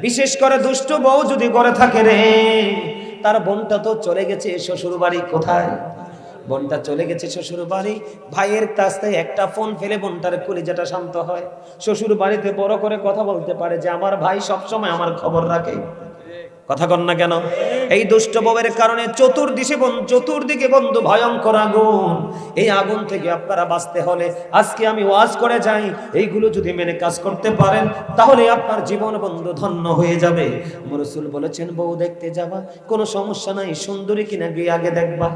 বিশেষ করে দুষ্ট বউ যদি করে থাকে রে, তার বোনটা তো চলে গেছে শ্বশুর বাড়ি। কোথায়? বোনটা চলে গেছে শ্বশুর বাড়ি। ভাইয়ের কাছ থেকে একটা ফোন ফেলে বোনটার কলিজাটা শান্ত হয়। শ্বশুর বাড়িতে বড় করে কথা বলতে পারে যে আমার ভাই সবসময় আমার খবর রাখে। কথা কন না কেন? এই দুষ্ট বউয়ের কারণে চতুর্দিকে বন্ধু ভয়ঙ্কর আগুন। এই আগুন থেকে আপনারা বাঁচতে হলে আজকে আমি ওয়াজ করে যাই, এইগুলো যদি মেনে কাজ করতে পারেন তাহলে আপনার জীবন বন্ধু ধন্য হয়ে যাবে। রাসূল বলেছেন, বউ দেখতে যাবা, কোনো সমস্যা নাই, সুন্দরী কিনা গিয়ে আগে দেখবা,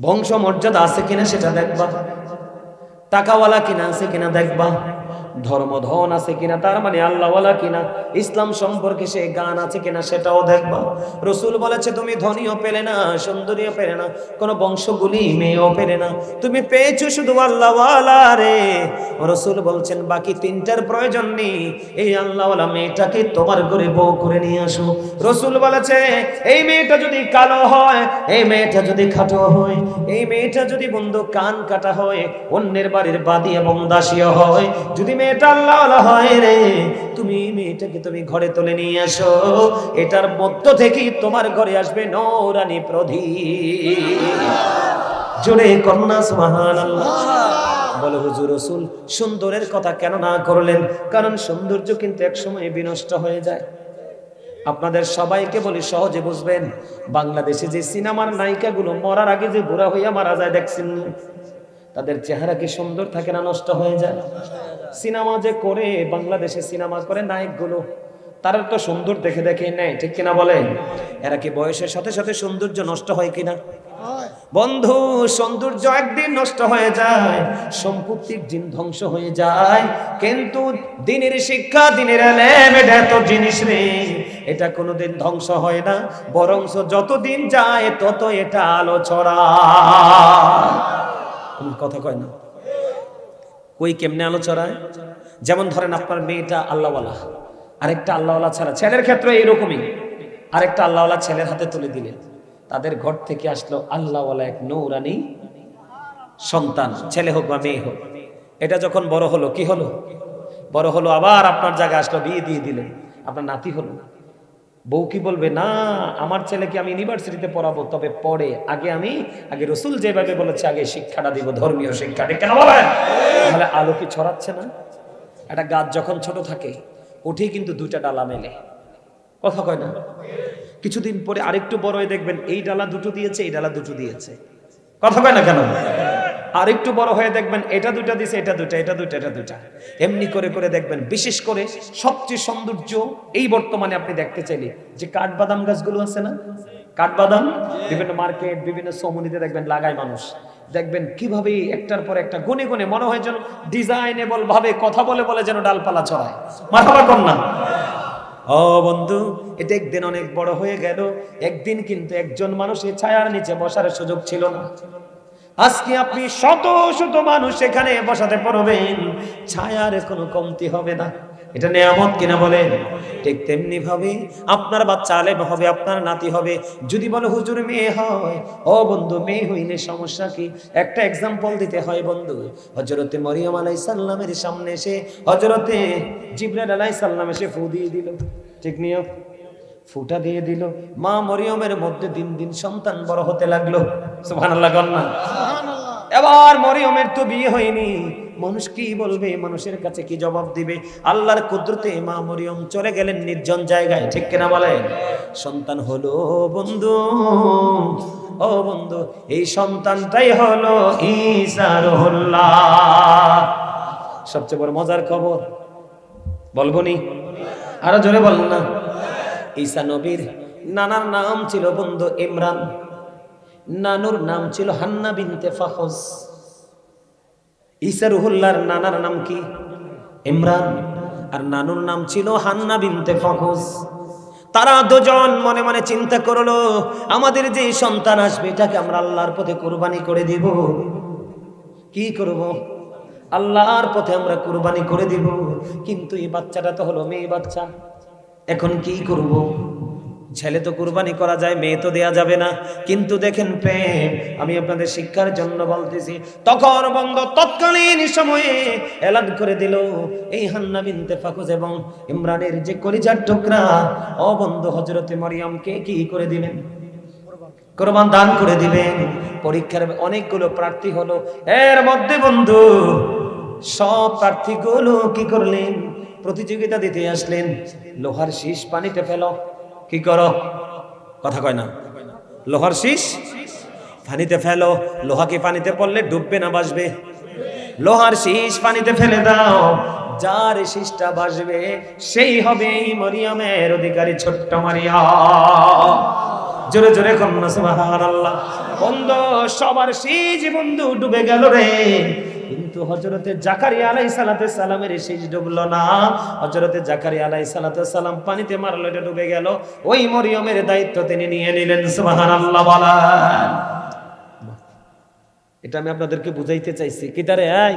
বংশ মর্যাদা আছে কিনা সেটা দেখবা, টাকাওয়ালা কিনা আছে কিনা দেখবা, ধর্ম ধন আছে কিনা, তার মানে আল্লাহওয়ালা কিনা, ইসলাম সম্পর্কে সে গান আছে কিনা সেটাও দেখবা। রাসূল বলেছে তুমি ধনীও পেলে না, সুন্দরীও পেলে না, কোনো বংশগুলি মেয়েও পেলে না, তুমি পেয়েছো শুধু আল্লাহওয়ালা রে। রাসূল বলছেন বাকি তিনটার প্রয়োজন নেই, এই আল্লাহওয়ালা মেয়েটাকে তোমার ঘরে বউ করে নিয়ে আসো। রাসূল বলেছে এই মেয়েটা যদি কালো হয়, এই মেয়েটা যদি খাটো হয়, এই মেয়েটা যদি বন্ধু কান কাটা হয়, অন্যের বাড়ির বাদী এবং দাসীও হয়, যদি মেয়েটা আল্লাহওয়ালা হয় রে, তুমি মেয়েটাকে তুমি ঘরে তুলে নিয়ে আসো, এটার মধ্য থেকেই তোমার ঘরে আসবে নূরানী প্রদীপ। জোরে কন্যা সুবহানাল্লাহ। বলে হুজুর রাসূল সুন্দরের কথা কেন না করলেন? কারণ সৌন্দর্য কিন্তু একসময় বিনষ্ট হয়ে যায়। আপনাদের সবাইকে বলি সহজে বুঝবেন, বাংলাদেশে যে সিনেমার নায়িকাগুলো মরার আগে যে বুড়া হইয়া মারা যায় দেখছেন, তাদের চেহারা কি সুন্দর থাকে না নষ্ট হয়ে যায়? সিনেমা যে করে, বাংলাদেশে সিনেমা করে নায়কগুলো, তারা তো সুন্দর দেখে দেখে নেয়, ঠিক কিনা বলেন? এরা কি বয়সের সাথে সাথে সৌন্দর্য নষ্ট হয় কিনা? বন্ধু, সৌন্দর্য একদিন নষ্ট হয়ে যায়, সম্পত্তির দিন ধ্বংস হয়ে যায়, কিন্তু দিনের শিক্ষা, দিনের এলেম, এটা এত জিনিস রে, এটা কোনোদিন ধ্বংস হয় না, বরং যতদিন যায় তত এটা আলো ছড়ায়। কথা কয় না? কই কেমনে আলো ছড়ায়? যেমন ধরেন আপনার মেয়েটা আল্লাহওয়ালা, আরেকটা আল্লাহওয়ালা ছাড়া, ছেলের ক্ষেত্রে এরকমই, আরেকটা আল্লাহওয়ালা ছেলের হাতে তুলে দিলেন, তাদের ঘর থেকে আসলো আল্লাহওয়ালা এক নূরানী সন্তান, ছেলে হোক বা মেয়ে হোক। এটা যখন বড় হলো, কি হলো? বড় হলো, আবার আপনার জায়গায় আসলো, বিয়ে দিয়ে দিলেন, আপনার নাতি হলো। বউ কি বলবে? না, আমার ছেলেকে আমি ইউনিভার্সিটিতে পড়াবো, তবে পড়ে আগে রাসূল যেভাবে বলেছে আগে শিক্ষাটা দিব, ধর্মীয় শিক্ষা। ঠিক কেন বলেন? তাহলে আলো কি ছড়াচ্ছে না? একটা গাছ যখন ছোট থাকে উঠেই কিন্তু দুইটা ডালা মেলে, কথা কয় না? কিছুদিন পরে আরেকটু বড় হয়ে দেখবেন এই ডালা দুটো দিয়েছে, এই ডালা দুটো দিয়েছে, কথা কয় না কেন? আরেকটু বড় হয়ে দেখবেন এটা দুটা দিয়েছে, এটা দুটা, এটা দুটা, এটা দুটা, এমনি করে করে দেখবেন। বিশেষ করে সবচেয়ে সৌন্দর্য এই বর্তমানে আপনি দেখতে চাইলে যে কাঠবাদাম গাছগুলো আছে না, কাঠবাদাম বিভিন্ন মার্কেট, বিভিন্ন সমুনিতে দেখবেন লাগায় মানুষ, দেখবেন কিভাবে একটার পর একটা গুনে গুনে, মনে হয় যেন ডিজাইনেবল ভাবে কথা বলে বলে যেন ডালপালা ছড়ায়। মারহাবা কন্যা। ও বন্ধু, এটা একদিন অনেক বড় হয়ে গেল, একদিন কিন্তু একজন মানুষের ছায়ার নিচে বসার সুযোগ ছিল না। আজকে আপনি শত শত মানুষ এখানে বসাতে পারবেন, ছায়ার কোনো কমতি হবে না। এটা নিয়ামত কিনা বলেন? ঠিক তেমনি ভাবে আপনার বাচ্চা আলেম হবে, আপনার নাতি হবে। যদি বলে হুজুর মেয়ে হয়, ও বন্ধু মেয়ে হইলে সমস্যা কি? একটা এক্সাম্পল দিতে হয় বন্ধু। হযরতে মরিয়ম আলাইহিস সালামের সামনে এসে হযরতে জিবরাইল আলাইহিস সালাম এসে ফু দিয়ে দিল, ঠিক নিয়ম ফুটা দিয়ে দিল। মা মরিয়মের মধ্যে দিন দিন সন্তান বড় হতে লাগলো। সুবহানাল্লাহ কন্যা। এবার মরিয়মের তো বিয়ে হয়নি, মানুষ কি বলবে, মানুষের কাছে কি জবাব দিবে? আল্লাহর কুদরতে মা মরিয়ম চলে গেলেন নির্জন জায়গায়, ঠিক কিনা বলেন? সন্তান হলো বন্ধু, ও বন্ধু, এই সন্তানটাই হলো ঈসা রুহুল্লাহ। সবচেয়ে বড় মজার খবর বলবো নি? আরো জোরে বলুন না। ঈসা নবীর নানার নাম ছিল বন্ধু ইমরান, নানুর নাম ছিল হান্না বিনতে ফাখজ। ঈসা রুহুল্লাহর নানার নাম কি? ইমরান, আর নানুর নাম ছিল হান্না বিনতে ফাখজ। তারা দুজন মনে মনে চিন্তা করলো, আমাদের যে সন্তান আসবে এটাকে আমরা আল্লাহর পথে কুরবানি করে দিব। কি করব? আল্লাহর পথে আমরা কুরবানি করে দিব, কিন্তু এই বাচ্চাটা তো হলো মেয়ে বাচ্চা, এখন কি করব? ছেলে তো কুরবানি করা যায়, মেয়ে তো দেয়া যাবে না। কিন্তু দেখেন প্রেম, আমি আপনাদের শিক্ষার জন্য বলতেছি, তখন বন্ধ তৎকালীন সময়ে এলান করে দিল, এই হান্না বিনতে ফাকুজ এবং ইমরানের যে কলিজার টুকরা ও বন্ধু হযরতে মরিয়মকে কি করে দিবেন? কোরবান দান করে দিবেন। পরীক্ষার অনেকগুলো প্রার্থী হলো, এর মধ্যে বন্ধু সব প্রার্থীগুলো কি করলেন? প্রতিযোগিতা দিতে আসলেন। লোহার শীষ পানিতে ফেলো, কি করো? কথা কয় না। লোহার শীষ পানিতে ফেলো। লোহা কি পানিতে পড়লে ডুববে না ভাসবে? লোহার শীষ পানিতে ফেলে দাও, যার শীষটা ভাসবে সেই হবে এই মরিয়মের অধিকারী, ছোট্ট মারিয়াম। জোরে জোরে কন্যা সুবহানাল্লাহ। বন্ধু সবার শীষ বন্ধু ডুবে গেল রে, কিন্তু হযরতে জাকারিয়া আলাইহিস সালামের শীষ ডুবলো না। হযরতে জাকারিয়া আলাইহিস সালাম পানিতে মারলো, এটা ডুবে গেল। ওই মরিয়মের দায়িত্ব তিনি নিয়ে নিলেন। সুবহানাল্লাহ বলেন। এটা আমি আপনাদেরকে বুঝাইতে চাইছি। কি তারে, এই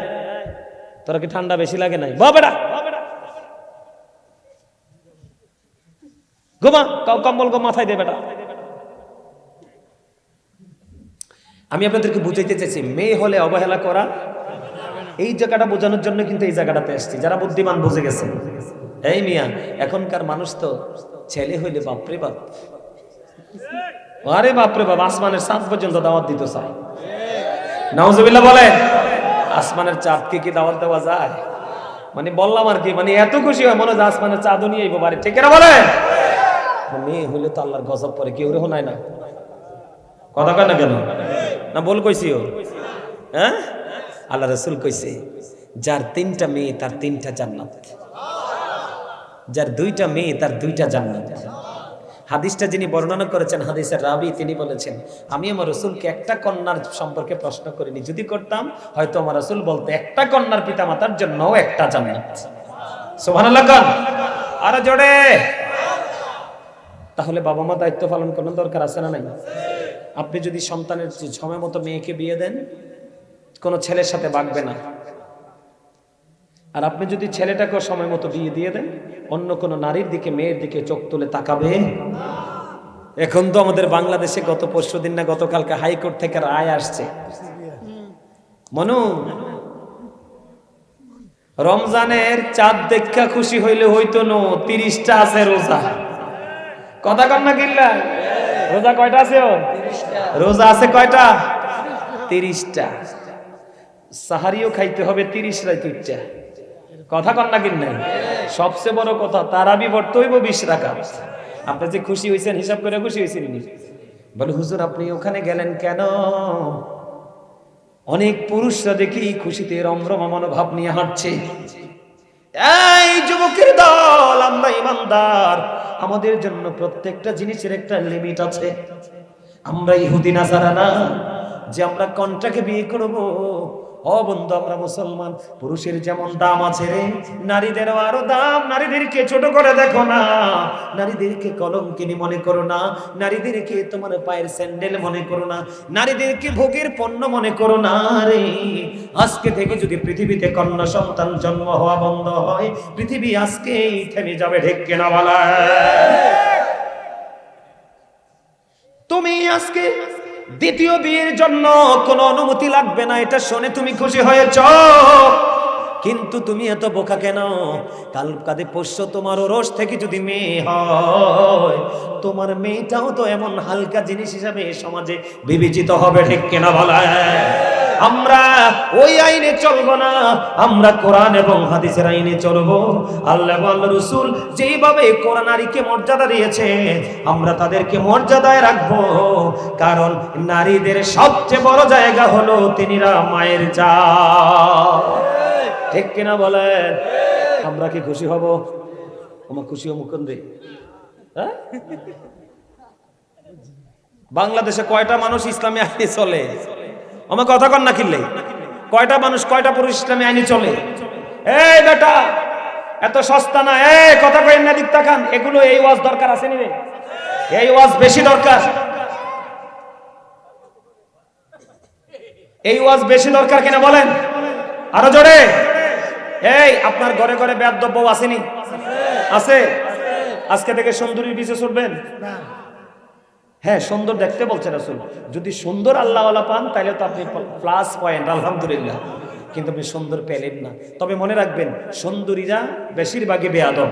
তোরা কি ঠান্ডা বেশি লাগে নাই? বাবাটা ঘুমা, কম্বল মাথায় দে বেটা। আমি আপনাদেরকে বুঝাইতে চাইছি, মেয়ে হলে অবহেলা করা, এই জায়গাটা বোঝানোর জন্য কিন্তু এই জায়গাটাতে আসছি। যারা বুদ্ধিমান বুঝে গেছে, এই মিয়া এখনকার মানুষ তো ছেলে হইলে বাপরে বাপ, আরে বাপরে বাপ, আসমানের চাঁদ পর্যন্ত দাওয়াত দিতে চায়। নাউজুবিল্লাহ বলে। আসমানের চাঁদকে কি দাওয়াত দেওয়া যায়? মানে বললাম আর কি, মানে এত খুশি হয় মনে হয় আসমানের চাঁদও নিয়ে আইবো বাড়ি, ঠিক না বলে? মেয়ে হইলে তো আল্লাহর গজব পরে, কেউ রে শোনায় না। কথা কয় না কেন? না বল কইছি ও? হ্যাঁ, আল্লাহ রাসূল কইছে, যার 3টা মেয়ে তার 3টা জান্নাত, যার 2টা মেয়ে তার 2টা জান্নাত। হাদিসটা যিনি বর্ণনা করেছেন, হাদিসের রাবী, তিনি বলেছেন, আমি আমার রাসূলকে একটা কন্যার সম্পর্কে প্রশ্ন করিনি, যদি করতাম হয়তো আমার রাসূল বলতে একটা কন্যার পিতামাতার জন্য একটা জান্নাত। সুবহানাল্লাহ কান আর জোরে। তাহলে বাবা মা দায়িত্ব পালন করার দরকার আছে না নাই? আপনি যদি সন্তানের সময় মতো মেয়েকে বিয়ে দেন, কোনো ছেলের সাথে বাগবে না। আর আপনি যদি ছেলেটাকে সময় মতো বিয়ে দিয়ে দেন, অন্য কোনো নারীর দিকে, মেয়ের দিকে চোখ তুলে তাকাবে। এখন তো আমাদের বাংলাদেশে গত পরশুদিন না গতকালকে হাইকোর্ট থেকে রায় আসছে, মনু রমজানের চাঁদ দেখা খুশি হইলে হইতো না, 30টা আছে রোজা। কথা কন না কিল্লা? রোজা কয়টা আছে? রোজা আছে কয়টা? 30টা। সাহারিও খাইতে হবে 30 রাইতটা। কথা কন না কিল্লা? সবচেয়ে বড় কথা, তারাবি পড়তে হইব 20 রাকাত। আপনি যে খুশি হয়েছেন হিসাব করে খুশি হয়েছেন? বলে হুজুর আপনি ওখানে গেলেন কেন? অনেক পুরুষরা দেখি খুশিতে রমরমা মনোভাব নিয়ে হাঁটছে। এই যুবকের দল, আমরা ইমানদার, আমাদের জন্য প্রত্যেকটা জিনিসের একটা লিমিট আছে। আমরা ইহুদি নাসারা না যে আমরা কোনটাকে বিয়ে করব। ও বন্ধু, আমরা মুসলমান, পুরুষের যেমন দাম আছে রে, নারীদেরও আরো দাম। নারীদেরকে ছোট করে দেখো না, নারীদেরকে কলঙ্কিনী মনে করো না, নারীদেরকে তোমার পায়ের স্যান্ডেল মনে করো না, নারীদেরকে ভোগের পণ্য মনে করো না রে। আজকে থেকে যদি পৃথিবীতে কন্যা সন্তান জন্ম হওয়া বন্ধ হয়, পৃথিবী আজকেই থেমে যাবে, ঠিক কিনা বলা? তুমি আজকে দ্বিতীয় বিয়ের জন্য কোনো অনুমতি লাগবে না, এটা শুনে তুমি খুশি হয়েছ। কিন্তু তুমি এত বোকা কেন? কাল কাঁধে পোষ্য তোমার ওরস থেকে যদি মেয়ে হয়, তোমার মেয়েটাও তো এমন হালকা জিনিস হিসাবে সমাজে বিবেচিত হবে, ঠিক কিনা বলা? আমরা ওই আইনে চলবো না, আমরা কোরআন এবং হাদিসের আইনে চলবো। আল্লাহ এবং আল্লাহর রাসূল যেইভাবে কোরআন নারীকে মর্যাদা দিয়েছে, আমরা তাদেরকে মর্যাদায় রাখবো। কারণ নারীদের সবচেয়ে বড় জায়গা হলো তিনিরা মায়ের জাত, ঠিক কিনা বলেন? আমরা কি খুশি হব? আমার খুশি হব কোন দিন? হ্যাঁ, বাংলাদেশে কয়টা মানুষ ইসলামী আইনে চলে? আমার কথা কন না কিনলে, কয়টা মানুষ, কয়টা পুরুষ ইসলামী আইনে চলে? এই বেটা, এত সস্তা না। এই কথা কই না, দিক তাকান। এগুলো এই ওয়াজ দরকার আছে নি রে? এই ওয়াজ বেশি দরকার, এই ওয়াজ বেশি দরকার কিনা বলেন? আরো জোরে। এই আপনার ঘরে ঘরে বেয়াদব বউ আসেনি? আছে। আজকে থেকে সুন্দরীর পিছে ছুটবেন না হ্যাঁ সুন্দর দেখতে বলছেন রাসূল যদি সুন্দর আল্লাহওয়ালা পান তাহলে তো আপনি প্লাস পয়েন্ট আলহামদুলিল্লাহ কিন্তু আপনি সুন্দর পেলেন না তবে মনে রাখবেন সুন্দরীরা বেশিরভাগই বেয়াদব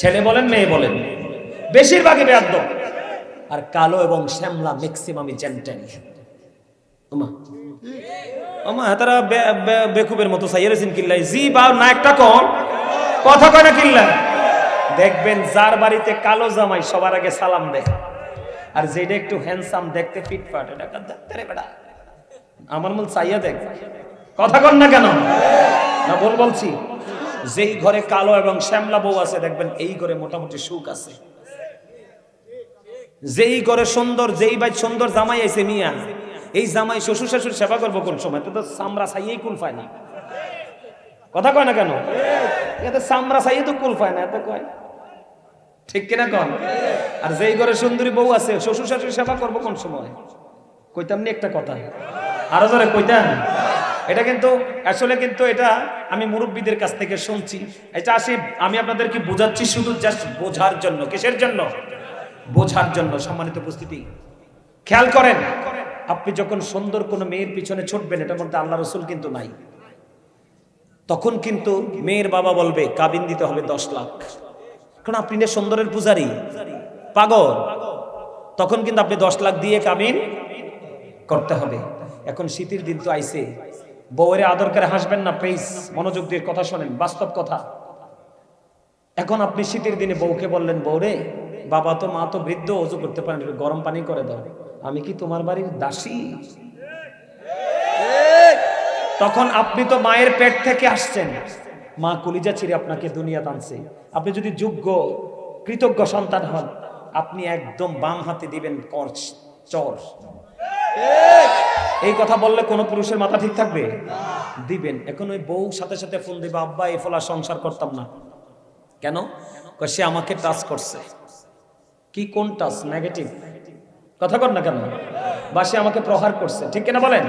ছেলে বলেন মেয়ে বলেন বেশিরভাগই বেয়াদব আর কালো এবং শ্যামলা ম্যাক্সিমামই জেন্টেল ওমা ওমা তারা বেকুবের মতো সাইয়েরেছেন কিল্লাই জি বা না একটা কম কথা কয় না কিল্লা দেখবেন যার বাড়িতে কালো জামাই সবার আগে সালাম দেয় আর যেটা একটু হ্যান্ডসাম দেখতে ফিটফাট এটা দেখতে রে বেটা আমার মন চাইয়া দেখ কথা কন না কেন না বলছি যেই ঘরে কালো এবং শ্যামলা বউ আছে দেখবেন এই ঘরে মোটামুটি সুখ আছে যেই ঘরে সুন্দর যেই ভাই সুন্দর জামাই আছে মিয়া এই জামাই শ্বশুর শাশুড়ি সেবা করবো কোন সময় তো চামড়া চাইয়েই কুল পায় না কথা কয় না কেন এতে চামড়া চাইয়ে তো কুল পায় না এত কয় ঠিক কিনা কন আর যেই ঘরে সুন্দরী বউ আছে শ্বশুর শাশুড়ি সেবা করবো কোন সময় কইতাম নি একটা কথা আরো জোরে কইতাম এটা কিন্তু আসলে কিন্তু এটা আমি মুরব্বীদের কাছ থেকে শুনছি এটা আসি আমি আপনাদেরকে বোঝাচ্ছি শুধু জাস্ট বোঝার জন্য কিসের জন্য বোঝার জন্য সম্মানিত উপস্থিতি খেয়াল করেন আপনি যখন সুন্দর কোনো মেয়ের পিছনে ছুটবেন এটার মধ্যে আল্লাহ রসুল কিন্তু নাই তখন কিন্তু মেয়ের বাবা বলবে কাবিন দিতে হবে 10 লাখ কারণ আপনি না সুন্দরের পূজারি পাগল তখন কিন্তু আপনি 10 লাখ দিয়ে কাবিন করতে হবে এখন শীতের দিন তো আইছে বউয়ের আদর করে হাসবেন না প্লিজ মনোযোগ দিয়ে কথা শোনেন বাস্তব কথা এখন আপনি শীতের দিনে বউকে বললেন বউরে বাবা তো মা তো বৃদ্ধ ওযু করতে পারেন গরম পানি করে দাও আমি কি তোমার বাড়ির দাসী তখন আপনি তো মায়ের পেট থেকে আসছেন মা কলিজা ছিঁড়ে আপনাকে দুনিয়া টানছে আপনি যদি যোগ্য কৃতজ্ঞ সন্তান হন আপনি একদম বাম হাতে দিবেন চর এই কথা বললে কোন পুরুষের মাথা ঠিক থাকবে দিবেন এখন ওই বউ সাথে সাথে ফোন দিবে আব্বা এই ফলা সংসার করতাম না কেন সে আমাকে টাচ করছে কি কোন টাচ নেগেটিভ কথা কর না কেন বা সে আমাকে প্রহার করছে ঠিক কিনা বলেন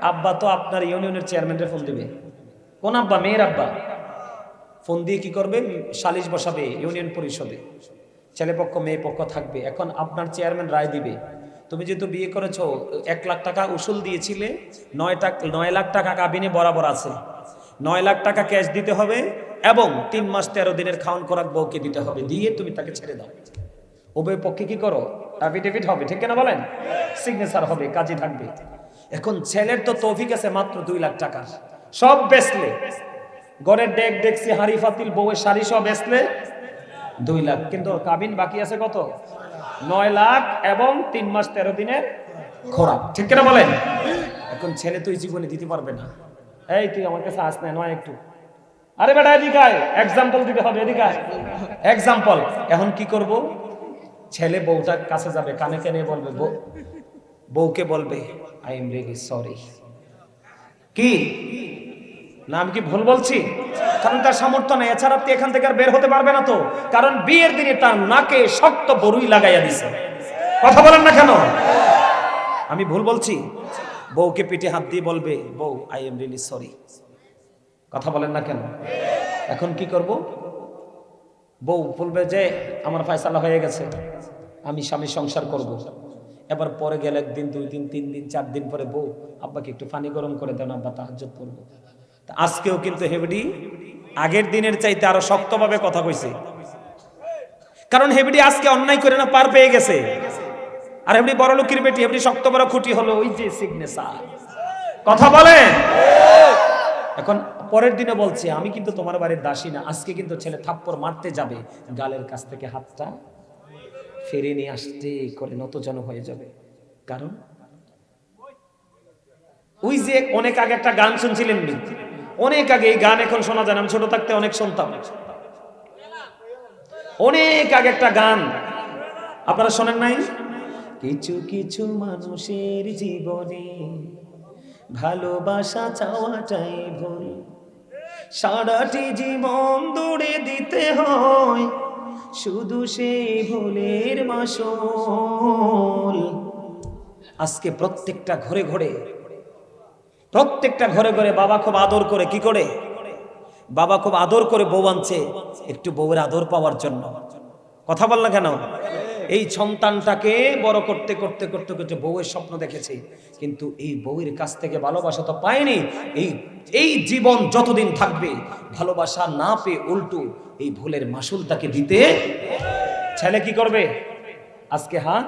আব্বা তো আপনার ইউনিয়নের চেয়ারম্যানের ফোন দিবে কোন আব্বা মেয়ের আব্বা ফোন দিয়ে কি করবে সালিশ বসাবে ইউনিয়ন পরিষদে ছেলে পক্ষ মেয়ে পক্ষ থাকবে এখন আপনার চেয়ারম্যান রায় দিবে তুমি যেহেতু বিয়ে করেছো 1 লাখ টাকা উসুল দিয়েছিলে 9 লাখ টাকা কাবিনে বরাবর আছে 9 লাখ টাকা ক্যাশ দিতে হবে এবং 3 মাস 13 দিনের খাওয়ান খোরাক বউকে দিতে হবে দিয়ে তুমি তাকে ছেড়ে দাও উভয় পক্ষে কি করো অ্যাফিডেভিট হবে ঠিক কিনা বলেন সিগনেচার হবে কাজে থাকবে এখন ছেলের তো তৌফিক আছে মাত্র 2 লাখ টাকা সব বেচলে ঘরের ডেক ডেকসি হাড়ি ফাতিল বউয়ের শাড়ি সব বেচলে 2 লাখ কিন্তু কাবিন বাকি আছে কত 9 লাখ এবং 3 মাস 13 দিনের খোরাক ঠিক কিনা বলেন এখন ছেলে তো এই জীবনে দিতে পারবে না এই তুই আমার কাছে আস না নয় একটু আরে বেটা এদিকে আয় এক্সাম্পল দিতে হবে এদিকে আয় এক্সাম্পল এখন কি করব ছেলে বউটার কাছে যাবে কানে কানে বলবে বউকে বলবে আই এম রিয়েলি সরি কি না আমি কি ভুল বলছি কারণ তার সামর্থ্য নেই এছাড়া আপনি এখান থেকে আর বের হতে পারবে না তো কারণ বিয়ের দিনে তার নাকে শক্ত বরুই লাগাইয়া দিছে কথা বলেন না কেন আমি ভুল বলছি বউকে পিঠে হাত দিয়ে বলবে বউ আই এম রিয়েলি সরি কথা বলেন না কেন এখন কি করব বউ বলবে যে আমার ফয়সালা হয়ে গেছে আমি স্বামী সংসার করব এবার পরে গেলে 1 দিন 2 দিন 3 দিন 4 দিন পরে বউ আব্বাকে একটু পানি গরম করে দেন আব্বা তাহাজ্জুদ পড়বো আজকেও কিন্তু হেবডি আগের দিনের চাইতে আরো শক্তভাবে কথা কইছে কারণ হেবডি আজকে অন্যায় করে না পার পেয়ে গেছে আর হেবডি বড় লোকের বেটি হেবডি শক্ত বড় খুঁটি হলো ওই যে সিগনেচার কথা বলে এখন পরের দিনে বলছে আমি কিন্তু তোমার বাড়ির দাসী না আজকে কিন্তু ছেলে থাপ্পড় মারতে যাবে গালের কাছ থেকে হাতটা ফিরে নিয়ে আসতে করে নতজন হয়ে যাবে কারণ ওই যে অনেক আগে একটা গান শুনছিলেন অনেক আগে এই গান এখন শোনা যায় না আমি ছোট থাকতে অনেক শুনতাম অনেক আগে একটা গান আপনারা শোনেন নাই কিছু কিছু মানুষের জীবনে ভালোবাসা চাওয়াটাই ভুল সারাটি জীবন দৌড়ে দিতে হয় শুধু সেই ভুলের মাসুল আজকে প্রত্যেকটা ঘরে ঘরে বাবা খুব আদর করে কি করে বাবা খুব আদর করে বউ আনছে একটু বউয়ের আদর পাওয়ার জন্য। কথা বল না কেন? এই সন্তানটাকে বড় করতে করতে করতে করতে বউয়ের স্বপ্ন দেখেছে, কিন্তু এই বউয়ের কাছ থেকে ভালোবাসা তো পায়নি। এই জীবন যতদিন থাকবে ভালোবাসা না পেয়ে উল্টো এই ভুলের মাসুল তাকে দিতে। ছেলে কি করবে? আজকে হাত,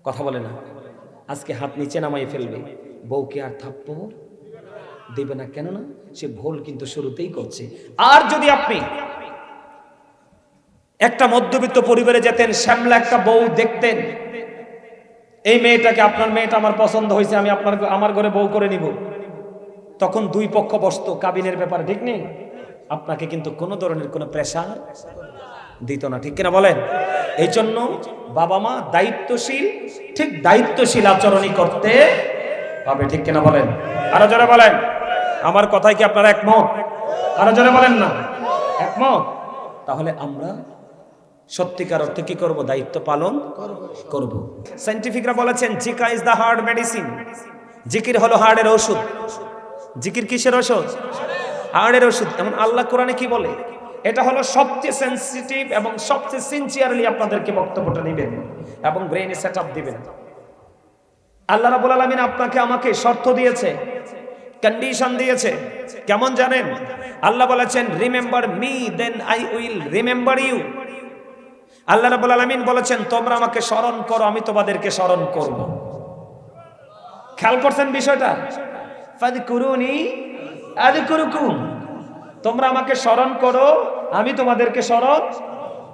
কথা বলে না, আজকে হাত নিচে নামাই ফেলবে, বউকে আর থাপ্পড় দেবে না। কেন না? সে ভুল কিন্তু শুরুতেই করছে। আর যদি আপনি একটা মধ্যবিত্ত পরিবারে যেতেন, শ্যামলা একটা বউ দেখতেন, এই মেয়েটাকে, আপনার মেয়েটা আমার পছন্দ হয়েছে, আমি আমার ঘরে বউ করে নিব, তখন দুই পক্ষ বসতো কাবিনের ব্যাপারে, ঠিক নেই? আপনাকে কিন্তু কোনো ধরনের কোনো প্রেশার দিত না, ঠিক কিনা বলেন? এই জন্য বাবা মা দায়িত্বশীল, ঠিক দায়িত্বশীল আচরণই করতে হবে, ঠিক কিনা বলেন? আরো জোরে বলেন। আমার কথায় কি আপনারা একমত? আরো জোরে বলেন না একমত? তাহলে আমরা সত্যিকার অর্থে কি করব? দায়িত্ব পালন করব। সায়েন্টিফিকরা বলেছেন জিকা ইজ দা হার্ট মেডিসিন। জিকির হলো হার্টের ওষুধ। জিকির কিসের ওষুধ? হার্টের ওষুধ। এমন আল্লাহ কোরআনে কি বলে? এটা হলো সবচেয়ে সেনসিটিভ এবং সবচেয়ে সিনসিয়ারলি আপনাদেরকে বক্তব্যটা নেবেন এবং ব্রেইনে সেটআপ দিবেন। আল্লাহ রাব্বুল আলামিন আপনাকে আমাকে শর্ত দিয়েছে, কন্ডিশন দিয়েছে। কেমন জানেন? আল্লাহ বলেছেন remember me then I will remember you. আল্লাহ রাব্বুল আলামিন বলেছেন তোমরা আমাকে স্মরণ করো, আমি তোমাদেরকে স্মরণ করব। খেয়াল করছেন বিষয়টা? ফাযকুরুনি আযকুরুকুম। তোমরা আমাকে স্মরণ করো, আমি তোমাদেরকে স্মরণ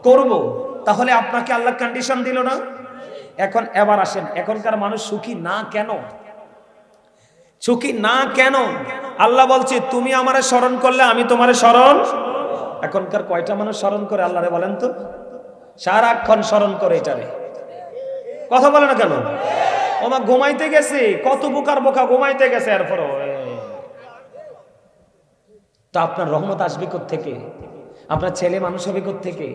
করব। তাহলে আপনাকে আল্লাহ কন্ডিশন দিল না? এখন এবার আসেন, এখনকার মানুষ সুখী না কেন? সুখী না কেন? আল্লাহ বলছে তুমি আমারে স্মরণ করলে আমি তোমারে স্মরণ। এখনকার কয়টা মানুষ স্মরণ করে আল্লাহরে বলেন তো? সারাক্ষণ স্মরণ করে এটারে। কথা বলে না কেন? ওমা ঘুমাইতে গেছে, কত বোকার বোকা ঘুমাইতে গেছে, এরপরও তা আপনার রহমত আসবে কোত্থেকে? আপনার ছেলে মানুষ হবে কোত্থেকে?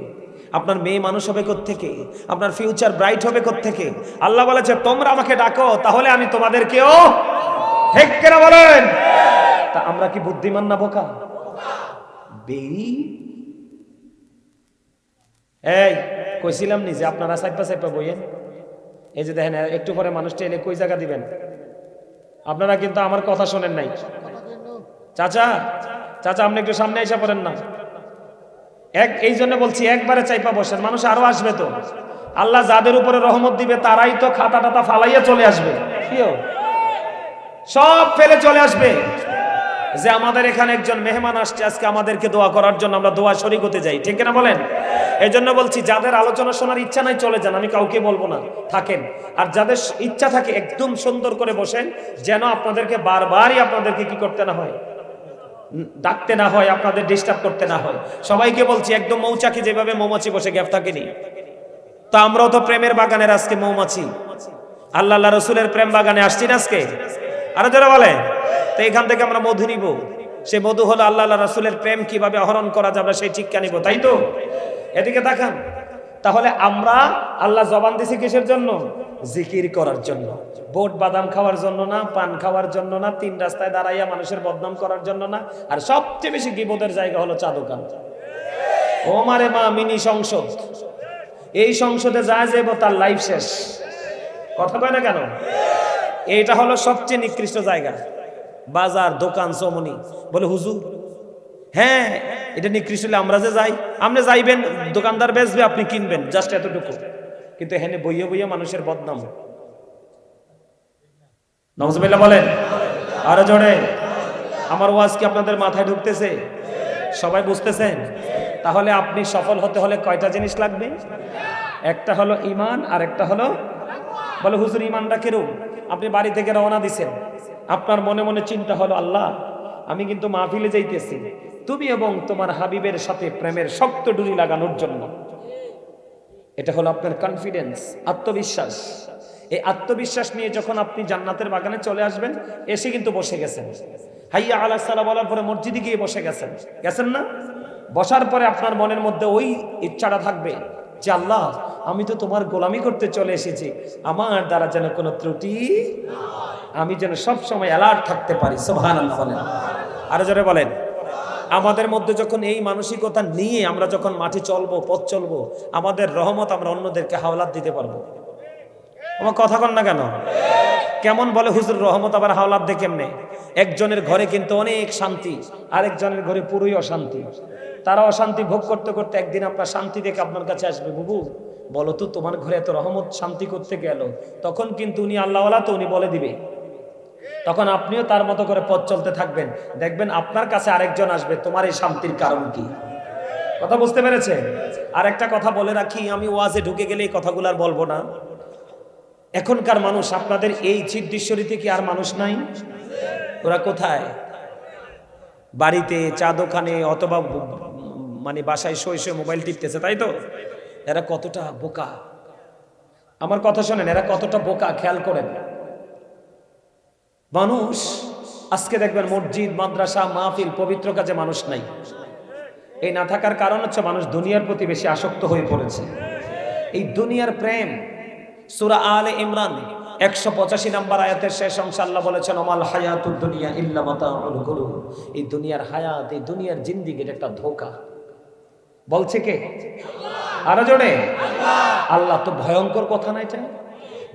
আপনার মেয়ে মানুষ হবে কোত্থেকে? আপনার ফিউচার ব্রাইট হবে কোত্থেকে? আল্লাহ বলেছে তোমরা আমাকে ডাকো, তাহলে আমি তোমাদেরকেও। ঠিক কিনা বলেন? তা আমরা কি বুদ্ধিমান না বোকা? বেরি এই কইছিলাম নি যে আপনারা সাইপা সাইপা বইয়েন। এই যে দেখেন একটু পরে মানুষটা এলে কই জায়গা দিবেন? আপনারা কিন্তু আমার কথা শোনেন নাই। চাচা চাচা আপনি একটু সামনে এসে পড়েন না। এই জন্য বলছি একবারে চাইপা বসেন, মানুষ আরো আসবে তো। আল্লাহ যাদের উপরে রহমত দিবে তারাই তো খাতা টাতা ফালাইয়া চলে আসবে, সব ফেলে চলে আসবে যে আমাদের এখানে একজন মেহমান আসছে, আজকে আমাদেরকে দোয়া করার জন্য, আমরা দোয়া শরীক হতে যাই, ঠিক না বলেন? এই জন্য বলছি যাদের আলোচনা শোনার ইচ্ছা নাই চলে যান, আমি কাউকে বলবো না, থাকেন। আর যাদের ইচ্ছা থাকে একদম সুন্দর করে বসেন, যেন আপনাদেরকে বারবারই আপনাদেরকে কি করতে না হয়, ডাকতে না হয়, আপনাদের ডিস্টার্ব করতে না হয়। সবাইকে বলছি একদম মৌচাকি যেভাবে মৌমাছি বসে গ্যাপ থাকেনি, তো আমরাও তো প্রেমের বাগানের আজকে মৌমাছি, আল্লাহ আল্লাহ রসুলের প্রেম বাগানে আসছি না আজকে। আরো যারা বলে তো এখান থেকে আমরা মধু নিব, সে মধু হলো আল্লাহ আল্লাহ রসুলের প্রেম কিভাবে আহরণ করা যাবে সেই শিক্ষা নিব, তাই তো? এদিকে তাকান। তাহলে আমরা আল্লাহ জবান দিছি কিসের জন্য? জিকির করার জন্য। বোট বাদাম খাওয়ার জন্য না, পান খাওয়ার জন্য না, তিন রাস্তায় দাঁড়াইয়া মানুষের বদনাম করার জন্য না। আর সবচেয়ে বেশি গীবতের জায়গা হলো চা দোকান। ও মারে মা, মিনি সংসদ। এই সংসদে যা যাবো তার লাইফ শেষ। কথা কয় না কেন? এইটা হলো সবচেয়ে নিকৃষ্ট জায়গা। বাজার দোকান চমনি বলে হুজুর, হ্যাঁ এটা নিকৃষ্ট। আমরা যে যাই, আপনি যাইবেন, দোকানদার বেচবে, আপনি কিনবেন, জাস্ট এতটুকু। কিন্তু এখানে বইয়ে বইয়ে মানুষের বদনাম। নাউজুবিল্লাহ বলেন। আরো জোরে। আমার ওয়াজ কি আপনাদের মাথায় ঢুকতেছে? সবাই বুঝতেছেন? তাহলে আপনি সফল হতে হলে কয়টা জিনিস লাগবে? একটা হলো ঈমান, আর একটা হলো, বলে হুজুর ঈমানটা কিরকম? আপনি বাড়ি থেকে রওনা দিছেন, আপনার মনে মনে চিন্তা হলো আল্লাহ আমি কিন্তু মাহফিলে যাইতেছি তুমি এবং তোমার হাবিবের সাথে প্রেমের শক্ত ডুরি লাগানোর জন্য। এটা হলো আপনার কনফিডেন্স, আত্মবিশ্বাস। এই আত্মবিশ্বাস নিয়ে যখন আপনি জান্নাতের বাগানে চলে আসবেন, এসে কিন্তু বসে গেছেন, হাইয়া আলাস সালাহ বলার পরে মসজিদে গিয়ে বসে গেছেন, গেছেন না? বসার পরে আপনার মনের মধ্যে ওই ইচ্ছাটা থাকবে যে আল্লাহ আমি তো তোমার গোলামি করতে চলে এসেছি, আমার দ্বারা যেন কোনো ত্রুটি, আমি যেন সব সময় অ্যালার্ট থাকতে পারি। সুবহানাল্লাহ বলেন। আরো জোরে বলেন। আমাদের মধ্যে যখন এই মানসিকতা নিয়ে আমরা যখন মাঠে চলবো, পথ চলবো, আমাদের রহমত আমরা অন্যদেরকে হাওলাত দিতে পারবো। আমার কথা কন না কেন? কেমন বলে হুজুর রহমত আবার হাওলাত দেয় কেমনে? একজনের ঘরে কিন্তু অনেক শান্তি, আরেকজনের ঘরে পুরোই অশান্তি। তারা অশান্তি ভোগ করতে করতে একদিন আপনার শান্তি দেখে আপনার কাছে আসবে, বুবু বলো তো তোমার ঘরে এত রহমত শান্তি করতে গেল। তখন কিন্তু উনি আল্লাহওয়ালা, তো উনি বলে দিবে। তখন আপনিও তার মতো করে পথ চলতে থাকবেন, দেখবেন আপনার কাছে আরেকজন আসবে, তোমার এই শান্তির কারণ কি? কথা বুঝতে পেরেছে? আর একটা কথা বলে রাখি, আমি ওয়াজে ঢুকে গেলে এই কথাগুলো আর বলবো না। এখনকার মানুষ, আপনাদের এই সিদ্ধেশ্বরীতে কি আর মানুষ নাই? ওরা কোথায়? বাড়িতে, চা দোকানে, অথবা মানে বাসায় শুয়ে শুয়ে মোবাইল টিপতেছে, তাই তো? এরা কতটা বোকা, আমার কথা শোনেন, এরা কতটা বোকা খেয়াল করেন। মানুষ আজকে দেখবেন মসজিদ, মাদ্রাসা, মাহফিল, পবিত্র কাজে মানুষ নাই। এই না থাকার কারণ হচ্ছে মানুষ দুনিয়ার প্রতি বেশি আসক্ত হয়ে পড়েছে। এই দুনিয়ার প্রেম, সূরা আলে ইমরান 185 নম্বর আয়াতের শেষ অংশে আল্লাহ বলেছেন, ওমাল হায়াতুদ দুনিয়া ইল্লা মাতাউল গুরুর। এই দুনিয়ার হায়াত, এই দুনিয়ার জিন্দেগি একটা ধোঁকা। বলছে কে? আরো জোরে। আল্লাহ। তো ভয়ঙ্কর কথা না এটা?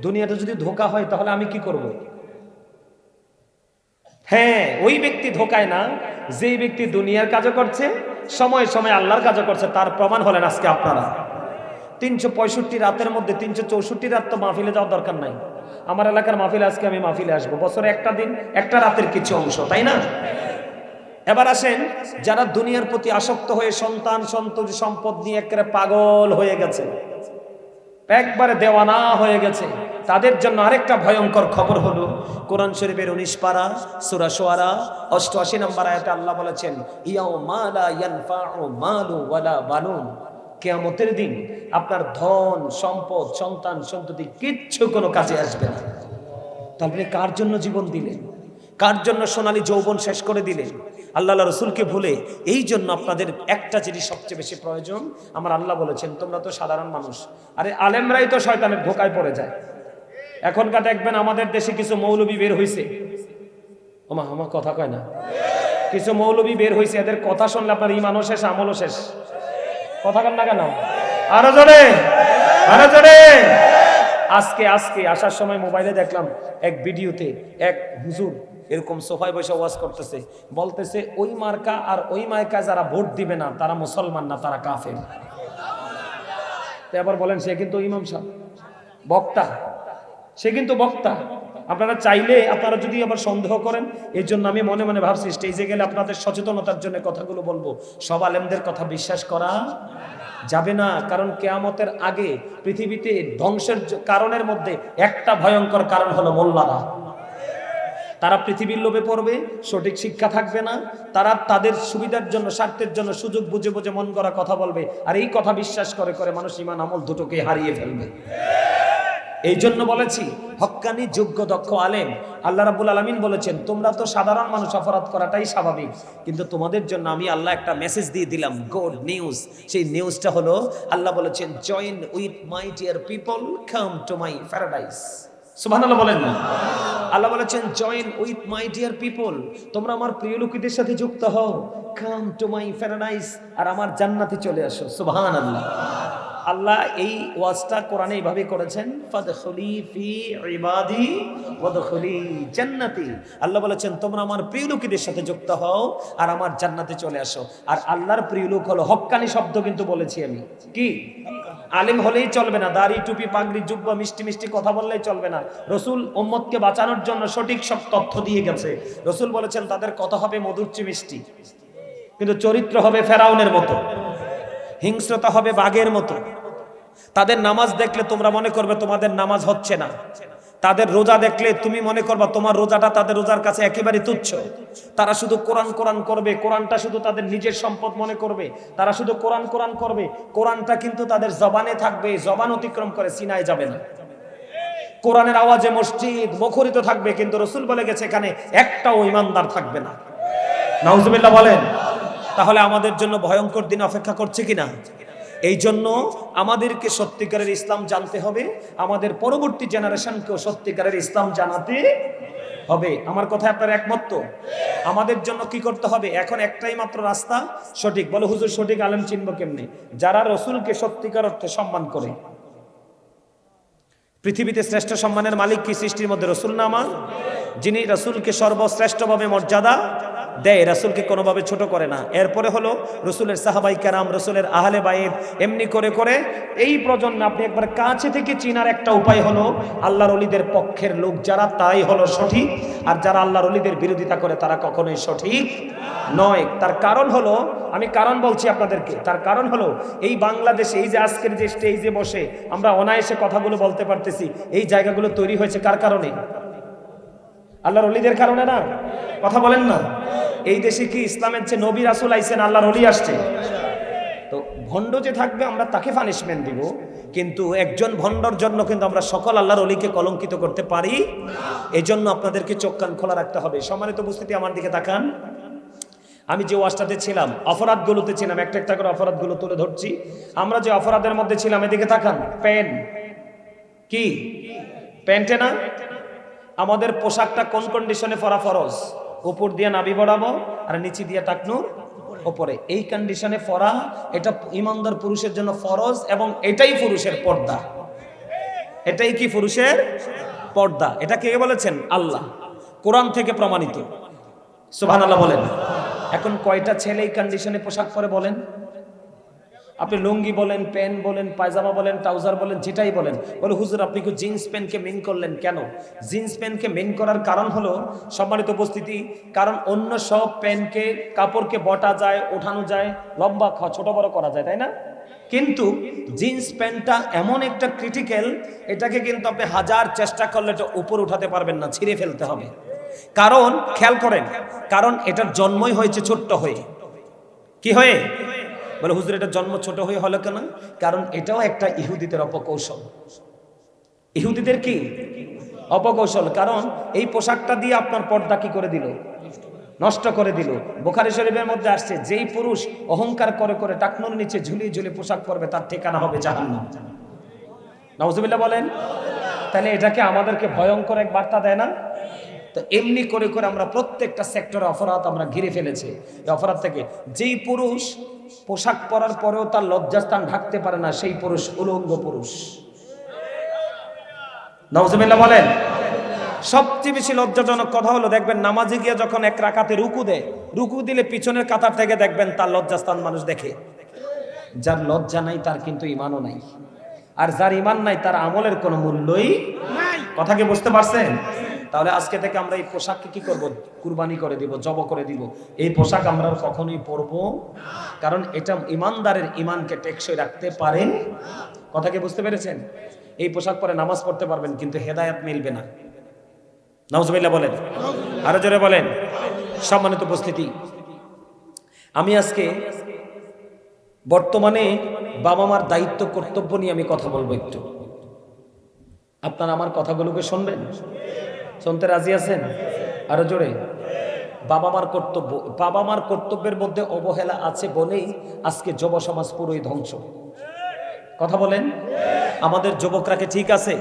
দুনিয়াটা যদি ধোঁকা হয় তাহলে আমি কি করব? হ্যাঁ, ওই ব্যক্তি ধোঁকায় না, যেই ব্যক্তি দুনিয়ার কাজও করছে, সময় সময় আল্লাহর কাজও করছে। তার প্রমাণ হলেন আজকে আপনারা। 365 রাতের মধ্যে 364 রাত তো মাহফিলে যাওয়ার দরকার নাই। আমার এলাকার মাহফিলে আজকে আমি মাহফিলে আসবো, বছরে একটা দিন, একটা রাতের কিছু অংশ, তাই না? এবার আসেন, যারা দুনিয়ার প্রতি আসক্ত হয়ে সন্তান সন্ততি সম্পদ নিয়ে একেবারে পাগল হয়ে গেছে, একবারে দেওয়ানা হয়ে গেছে, তাদের জন্য আরেকটা ভয়ঙ্কর খবর হলো, কোরআন শরীফের 19 পারা সূরা শুআরা 88 নম্বর আয়াতে আল্লাহ বলেছেন, ইয়াউমা লা ইয়ানফাউ মালু ওয়ালা বানুন। কিয়ামতের দিন আপনার ধন সম্পদ, সন্তান সন্ততি কিচ্ছু কোনো কাজে আসবে না। তাহলে কার জন্য জীবন দিলেন? কার জন্য সোনালী যৌবন শেষ করে দিলেন? আল্লাহ রাসূলকে ভুলে। এই জন্য আপনাদের একটা জিনিস সবচেয়ে বেশি প্রয়োজন। আমার আল্লাহ বলেছেন, তোমরা তো সাধারণ মানুষ। আরে আলেমরাই তো শয়তানের ধোঁকায় পড়ে যায়। এখনকার দেখবেন আমাদের দেশে কিছু মৌলবী বের হইছে, আমার কথা কয় না, কিছু মৌলবী বের হইছে, এদের কথা শুনলে আপনার ঈমানও শেষ, আমলও শেষ। কথা কন না কেন? আরো জোরে, আরো জোরে। আজকে আসার সময় মোবাইলে দেখলাম এক ভিডিওতে এক হুজুর এরকম সোফায় বসে ওয়াজ করতেছে, বলতেছে ওই মার্কা আর ওই মার্কা যারা ভোট দিবে না তারা মুসলমান না, তারা কাফের। তো এবার বলেন, সে কিন্তু ইমাম সাহেব, বক্তা, সে কিন্তু বক্তা। আপনারা চাইলে, আপনারা যদি আবার সন্দেহ করেন, এই জন্য আমি মনে মনে ভাবছি স্টেজে গেলে আপনাদের সচেতনতার জন্য কথাগুলো বলবো। সব আলেমদের কথা বিশ্বাস করা যাবে না, কারণ কিয়ামতের আগে পৃথিবীতে ধ্বংসের কারণের মধ্যে একটা ভয়ঙ্কর কারণ হলো মোল্লারা। তারা পৃথিবীর লোভে পড়বে, সঠিক শিক্ষা থাকবে না, তারা তাদের সুবিধার জন্য, স্বার্থের জন্য সুযোগ বুঝে বুঝে মন গড়া কথা বলবে, আর এই কথা বিশ্বাস করে করে মানুষ ঈমান আমল দুটোকে হারিয়ে ফেলবে। এই জন্য বলেছি, হক্কানি যোগ্য দক্ষ আলেম। আল্লাহ রাব্বুল আলামিন বলেছেন, তোমরা তো সাধারণ মানুষ, অপরাধ করাটাই স্বাভাবিক, কিন্তু তোমাদের জন্য আমি আল্লাহ একটা মেসেজ দিয়ে দিলাম, গুড নিউজ। সেই নিউজটা হলো, আল্লাহ বলেছেন, join with my dear people, come to my paradise. সুবহানাল্লাহ বলেন না? আল্লাহ বলেছেন, join with my dear people, তোমরা আমার প্রিয় লোকেদের সাথে যুক্ত হও, কাম টু মাই প্যারাডাইস, আর আমার জান্নাতে চলে আসো। সুবহানাল্লাহ। আল্লাহ এই ওয়াজটা কোরআনে এইভাবে করেছেন, ফাদখুলি ফি ইবাদি ওয়াদখুলি জান্নাতি। আল্লাহ বলেছেন, তোমরা আমার প্রিয় লোকেদের সাথে যুক্ত হও আর আমার জান্নাতে চলে আসো। আর আল্লাহর প্রিয় লোক হলো, হক্কানি শব্দ কিন্তু বলেছি আমি, কি? আলেম হলেই চলবে না, দাড়ি টুপি পাগড়ি জুব্বা মিষ্টি মিষ্টি কথা বললেই চলবে না। রসুল উম্মতকে বাঁচানোর জন্য সঠিক সব তথ্য দিয়ে গেছে। রসুল বলেছেন, তাদের কথা হবে মধুর চেয়ে মিষ্টি, কিন্তু চরিত্র হবে ফেরাউনের মতো, হিংস্রতা হবে বাঘের মতো। তাদের নামাজ দেখলে তোমরা মনে করবে তোমাদের নামাজ হচ্ছে না, তাদের রোজা দেখলে তুমি মনে করবা তোমার রোজাটা তাদের রোজার কাছে একেবারে তুচ্ছ। তারা শুধু কোরআন কোরআন করবে, কোরআনটা শুধু তাদের নিজের সম্পদ মনে করবে, তারা শুধু কোরআন কোরআন করবে, কোরআনটা কিন্তু তাদের জবানে থাকবে, জবান অতিক্রম করে সিনায় যাবে না। কোরআনের আওয়াজে মসজিদ মুখরিত থাকবে, কিন্তু রসুল বলে গেছে এখানে একটাও ঈমানদার থাকবে না। নাউজুবিল্লাহ বলেন। তাহলে আমাদের জন্য ভয়ঙ্কর দিন অপেক্ষা করছে কিনা? এই জন্য আমাদেরকে সত্যিকারের ইসলাম জানতে হবে, আমাদের পরবর্তী জেনারেশনকেও সত্যিকারের ইসলাম জানাতে হবে। আমার কথায় আপনার একমত তো? আমাদের জন্য কি করতে হবে? এখন একটাই মাত্র রাস্তা সঠিক। বলে হুজুর সঠিক আলেম চিনব কেমনে? যারা রসুলকে সত্যিকার অর্থে সম্মান করে। পৃথিবীতে শ্রেষ্ঠ সম্মানের মালিক কি সৃষ্টির মধ্যে? রসুল না আমার? যিনি রসুলকে সর্বশ্রেষ্ঠভাবে মর্যাদা দেয়, রসুলকে কোনোভাবে ছোট করে না। এরপরে হলো রসুলের সাহাবাই কেরাম, রসুলের আহলে বাইত। এমনি করে করে এই প্রজন্মে আপনি একবার কাছে থেকে চিনার একটা উপায় হলো আল্লাহর ওলিদের পক্ষের লোক যারা, তাই হলো সঠিক। আর যারা আল্লাহর ওলিদের বিরোধিতা করে তারা কখনোই সঠিক নয়। তার কারণ হলো, আমি কারণ বলছি আপনাদেরকে, তার কারণ হলো এই বাংলাদেশে এই যে আজকের যে স্টেজে বসে আমরা অনায়াসে কথাগুলো বলতে পারতেছি, এই জায়গাগুলো তৈরি হয়েছে কার কারণে? আল্লাহর ওলিদের কারণে না? কথা বলেন না? এই দেশে কি ইসলামের যে নবী রাসূল আইছেন, আল্লাহর ওলি আসছে? তো ভণ্ড যে থাকবে আমরা তাকে পানিশমেন্ট দিব, কিন্তু একজন ভণ্ডর জন্য কিন্তু আমরা সকল আল্লাহর ওলিকে কলঙ্কিত করতে পারি। এই জন্য আপনাদেরকে চোখ কান খোলা রাখতে হবে। সম্মানিত উপস্থিতি, আমার দিকে তাকান। আমি যে ওয়াজটাতে ছিলাম, অপরাধগুলোতে ছিলাম, একটা একটা করে অপরাধগুলো তুলে ধরছি। আমরা যে অপরাধের মধ্যে ছিলাম, এদিকে তাকান। প্যান কি? প্যান্টে না? আমাদের পোশাকটা কোন কন্ডিশনে পরা ফরজ? উপর দিয়ে নাভি বরাবর আর নিচে দিয়ে টাকনুর উপরে, এই কন্ডিশনে পরা এটা ইমানদার পুরুষের জন্য ফরজ, এবং এটাই পুরুষের পর্দা। এটাই কি পুরুষের পর্দা? এটা কে বলেছেন? আল্লাহ, কোরআন থেকে প্রমাণিত। সুবহানাল্লাহ বলেন। এখন কয়টা ছেলে এই কন্ডিশনে পোশাক পরে বলেন? আপনি লুঙ্গি বলেন, প্যান্ট বলেন, পায়জামা বলেন, ট্রাউজার বলেন, যেটাই বলেন, বলে হুজুর আপনি কি জিন্স প্যান্টকে মেন করলেন কেন? জিন্স প্যান্টকে মেন করার কারণ হলো, সম্মানিত উপস্থিতি, কারণ অন্য সব প্যান্টকে, কাপড়কে বটা যায়, ওঠানো যায়, লম্বা ছোট বড় করা যায়, তাই না? কিন্তু জিন্স প্যান্টটা এমন একটা ক্রিটিক্যাল, এটাকে কিন্তু আপনি হাজার চেষ্টা করলে এটা উপর উঠাতে পারবেন না, ছিঁড়ে ফেলতে হবে। কারণ খেয়াল করেন, কারণ এটার জন্মই হয়েছে ছোট্ট হয়ে। কি হয়ে? বলে হুজুর এটা জন্ম ছোট হয়ে হলো কেন? কারণ এটাও একটা ইহুদিদের অপকৌশল। ইহুদিদের কি অপকৌশল? কারণ এই পোশাকটা দিয়ে আপনার পর্দা কি করে দিল? নষ্ট করে দিল। বুখারী শরীফের মধ্যে আসছে, যেই পুরুষ অহংকার করে করে টাকনুর নিচে ঝুলিয়ে ঝুলিয়ে পোশাক পরবে তার ঠিকানা হবে জাহান্নাম। নাউজুবিল্লাহ বলেন। তাহলে এটাকে আমাদেরকে ভয়ঙ্কর এক বার্তা দেয় না? তো এমনি করে করে আমরা প্রত্যেকটা সেক্টরে অপরাধ আমরা ঘিরে ফেলেছি। এই অপরাধ থেকে যেই পুরুষ পোশাক পরার পরেও তার লজ্জাস্থান ঢাকতে পারে না, সেই পুরুষ উলঙ্গ পুরুষ। নাউজুবিল্লাহ বলেন। সবচেয়ে বেশি লজ্জাজনক কথা হলো, দেখবেন নামাজে গিয়ে যখন এক রাকাতে রুকু দেয়, রুকু দিলে পিছনের কাতার থেকে দেখবেন তার লজ্জাস্থান মানুষ দেখে। যার লজ্জা নাই তার কিন্তু ইমানও নাই, আর যার ইমান নাই তার আমলের কোনো মূল্যই নাই। কথা কি বুঝতে পারছেন? তাহলে আজকে থেকে আমরা এই পোশাককে কি করব? কুরবানি করে দিব, জব করে দিব। এই পোশাক আমরা কখনোই পরবো, কারণ এটা ইমানদারের ইমানকে টেকসই রাখতে পারে। কথা কি বুঝতে পেরেছেন? এই পোশাক পরে নামাজ পড়তে পারবেন, কিন্তু হেদায়েত মিলবে না। নাউজুবিল্লাহ বলেন, আরো জোরে বলেন। সম্মানিত উপস্থিতি, আমি আজকে বর্তমানে বাবা মার দায়িত্ব কর্তব্য নিয়ে আমি কথা বলবো একটু। আপনারা আমার কথাগুলোকে শুনবেন? শুনতে রাজি আছেন? আরো জোরে। বাবা মার কর্তব্য, বাবা মার কর্তব্যের মধ্যে অবহেলা আছে বলেই আজকে যুব সমাজ পুরোই ধ্বংস। কথা বলেন। আমাদের যুবকরা কি ঠিক আছে?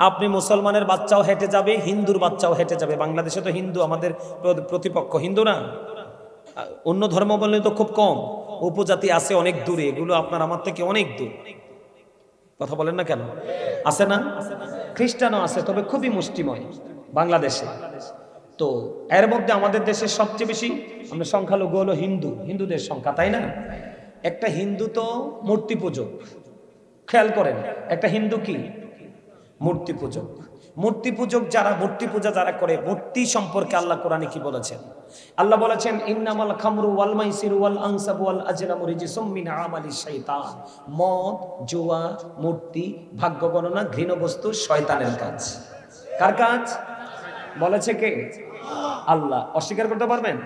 আপনি মুসলমানের বাচ্চাও হেঁটে যাবে, হিন্দুর বাচ্চাও হেঁটে যাবে। বাংলাদেশে তো হিন্দু আমাদের প্রতিপক্ষ, হিন্দু না, অন্য ধর্ম বললে তো খুব কম, উপজাতি আছে অনেক দূরে, এগুলো আপনার আমার থেকে অনেক দূর। কথা বলেন না কেন? আছে না? খ্রিস্টানও আছে, তবে খুবই মুষ্টিময় বাংলাদেশে। তো এর মধ্যে আমাদের দেশের সবচেয়ে বেশি আমরা সংখ্যালঘু হলো হিন্দু, হিন্দুদের সংখ্যা, তাই না? একটা হিন্দু তো মূর্তি পূজক। খেয়াল করেন, একটা হিন্দু কি? মূর্তি পূজক। মূর্তি পূজক যারা, মূর্তি পূজা যারা করে, মূর্তি সম্পর্কে আল্লাহ কোরআনে কি বলেছেন? আল্লাহ বলেছেন, ইন্নামাল খামরু ওয়াল মাইসিরু ওয়াল আনসাবু ওয়াল আজলামু রিজসুম মিন আমালিশ শাইতান। মদ, জুয়া, মূর্তি, ভাগ্য গণনা, ঘৃণ বস্তু শয়তানের কাজ। কার কাজ? বলেছে কে? আল্লাহ। অস্বীকার করতে পারবেন?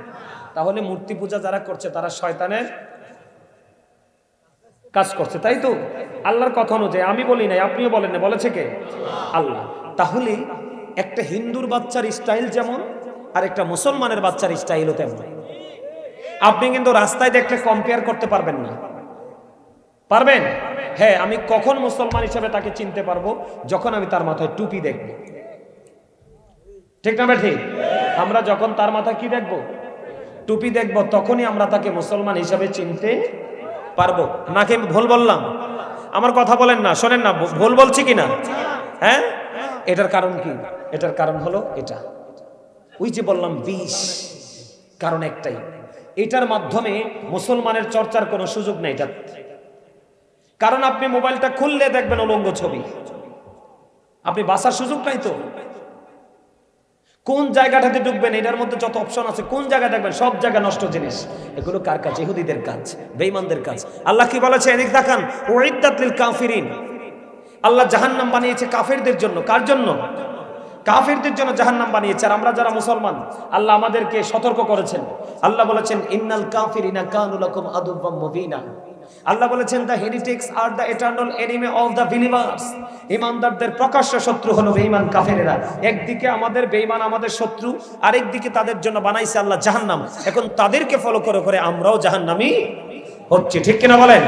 তাহলে মূর্তি পূজা যারা করছে তারা শয়তানের কাজ করছে, তাই তো? আল্লাহর কথা অনুযায়ী, আমি বলি নাই, আপনিও বলেন না, বলেছে কে? আল্লাহ। তাহলে একটা হিন্দুর বাচ্চার স্টাইল যেমন, আর একটা মুসলমানের বাচ্চার স্টাইলও তেমন। আপনি কিন্তু রাস্তায় দেখলে কম্পেয়ার করতে পারবেন না। পারবেন? হ্যাঁ, আমি কখন মুসলমান হিসেবে তাকে চিনতে পারবো? যখন আমি তার মাথায় টুপি দেখব। ঠিক না ঠিক? আমরা যখন তার মাথা কি দেখব, টুপি দেখব, তখনই আমরা তাকে মুসলমান হিসাবে চিনতে পারবো। নাকি ভুল বললাম? আমার কথা বলেন না, শোনেন না, ভুল বলছি কিনা? হ্যাঁ, এটার কারণ কি? এটার কারণ হলো এটা, ওই যে বললাম 20, কারণ একটাই, এটার মাধ্যমে মুসলমানের চর্চার কোনো সুযোগ নেই। এটা কারণ আপনি মোবাইলটা খুললে দেখবেন উলঙ্গ ছবি, আপনি বাঁচার সুযোগ নাই তো। কোন জায়গাটাতে ঢুকবেন, এটার মধ্যে যত অপশন আছে, কোন জায়গায় দেখবেন, সব জায়গায় নষ্ট জিনিস। এগুলো কার কাজ? ইহুদিদের কাজ, বেঈমানদের কাজ। আল্লাহ কি বলেছে? এদিক দেখান, উইদ্দাত লিল কাফিরিন। আল্লাহ জাহান্নাম বানিয়েছে কাফেরদের জন্য। কার জন্য? কাফেরদের জন্য জাহান্নাম বানিয়েছে। আর আমরা যারা মুসলমান, আল্লাহ আমাদেরকে সতর্ক করেছেন। আল্লাহ বলেছেন, ইন্নাল কাফিরিনা কানু লাকুম আদুওয়াম মুবিনা। আল্লাহ বলেছেন, দ্য হেরিটেক্স আর the eternal enemy of the believers. ঈমানদারদের প্রকাশ্য শত্রু হলো বেঈমান কাফেরেরা। একদিকে আমাদের বেঈমান আমাদের শত্রু, আরেকদিকে তাদের জন্য বানাইছে আল্লাহ জাহান্নাম। এখন তাদেরকে ফলো করে করে আমরাও জাহান্নামী হচ্ছি, ঠিক কিনা বলেন?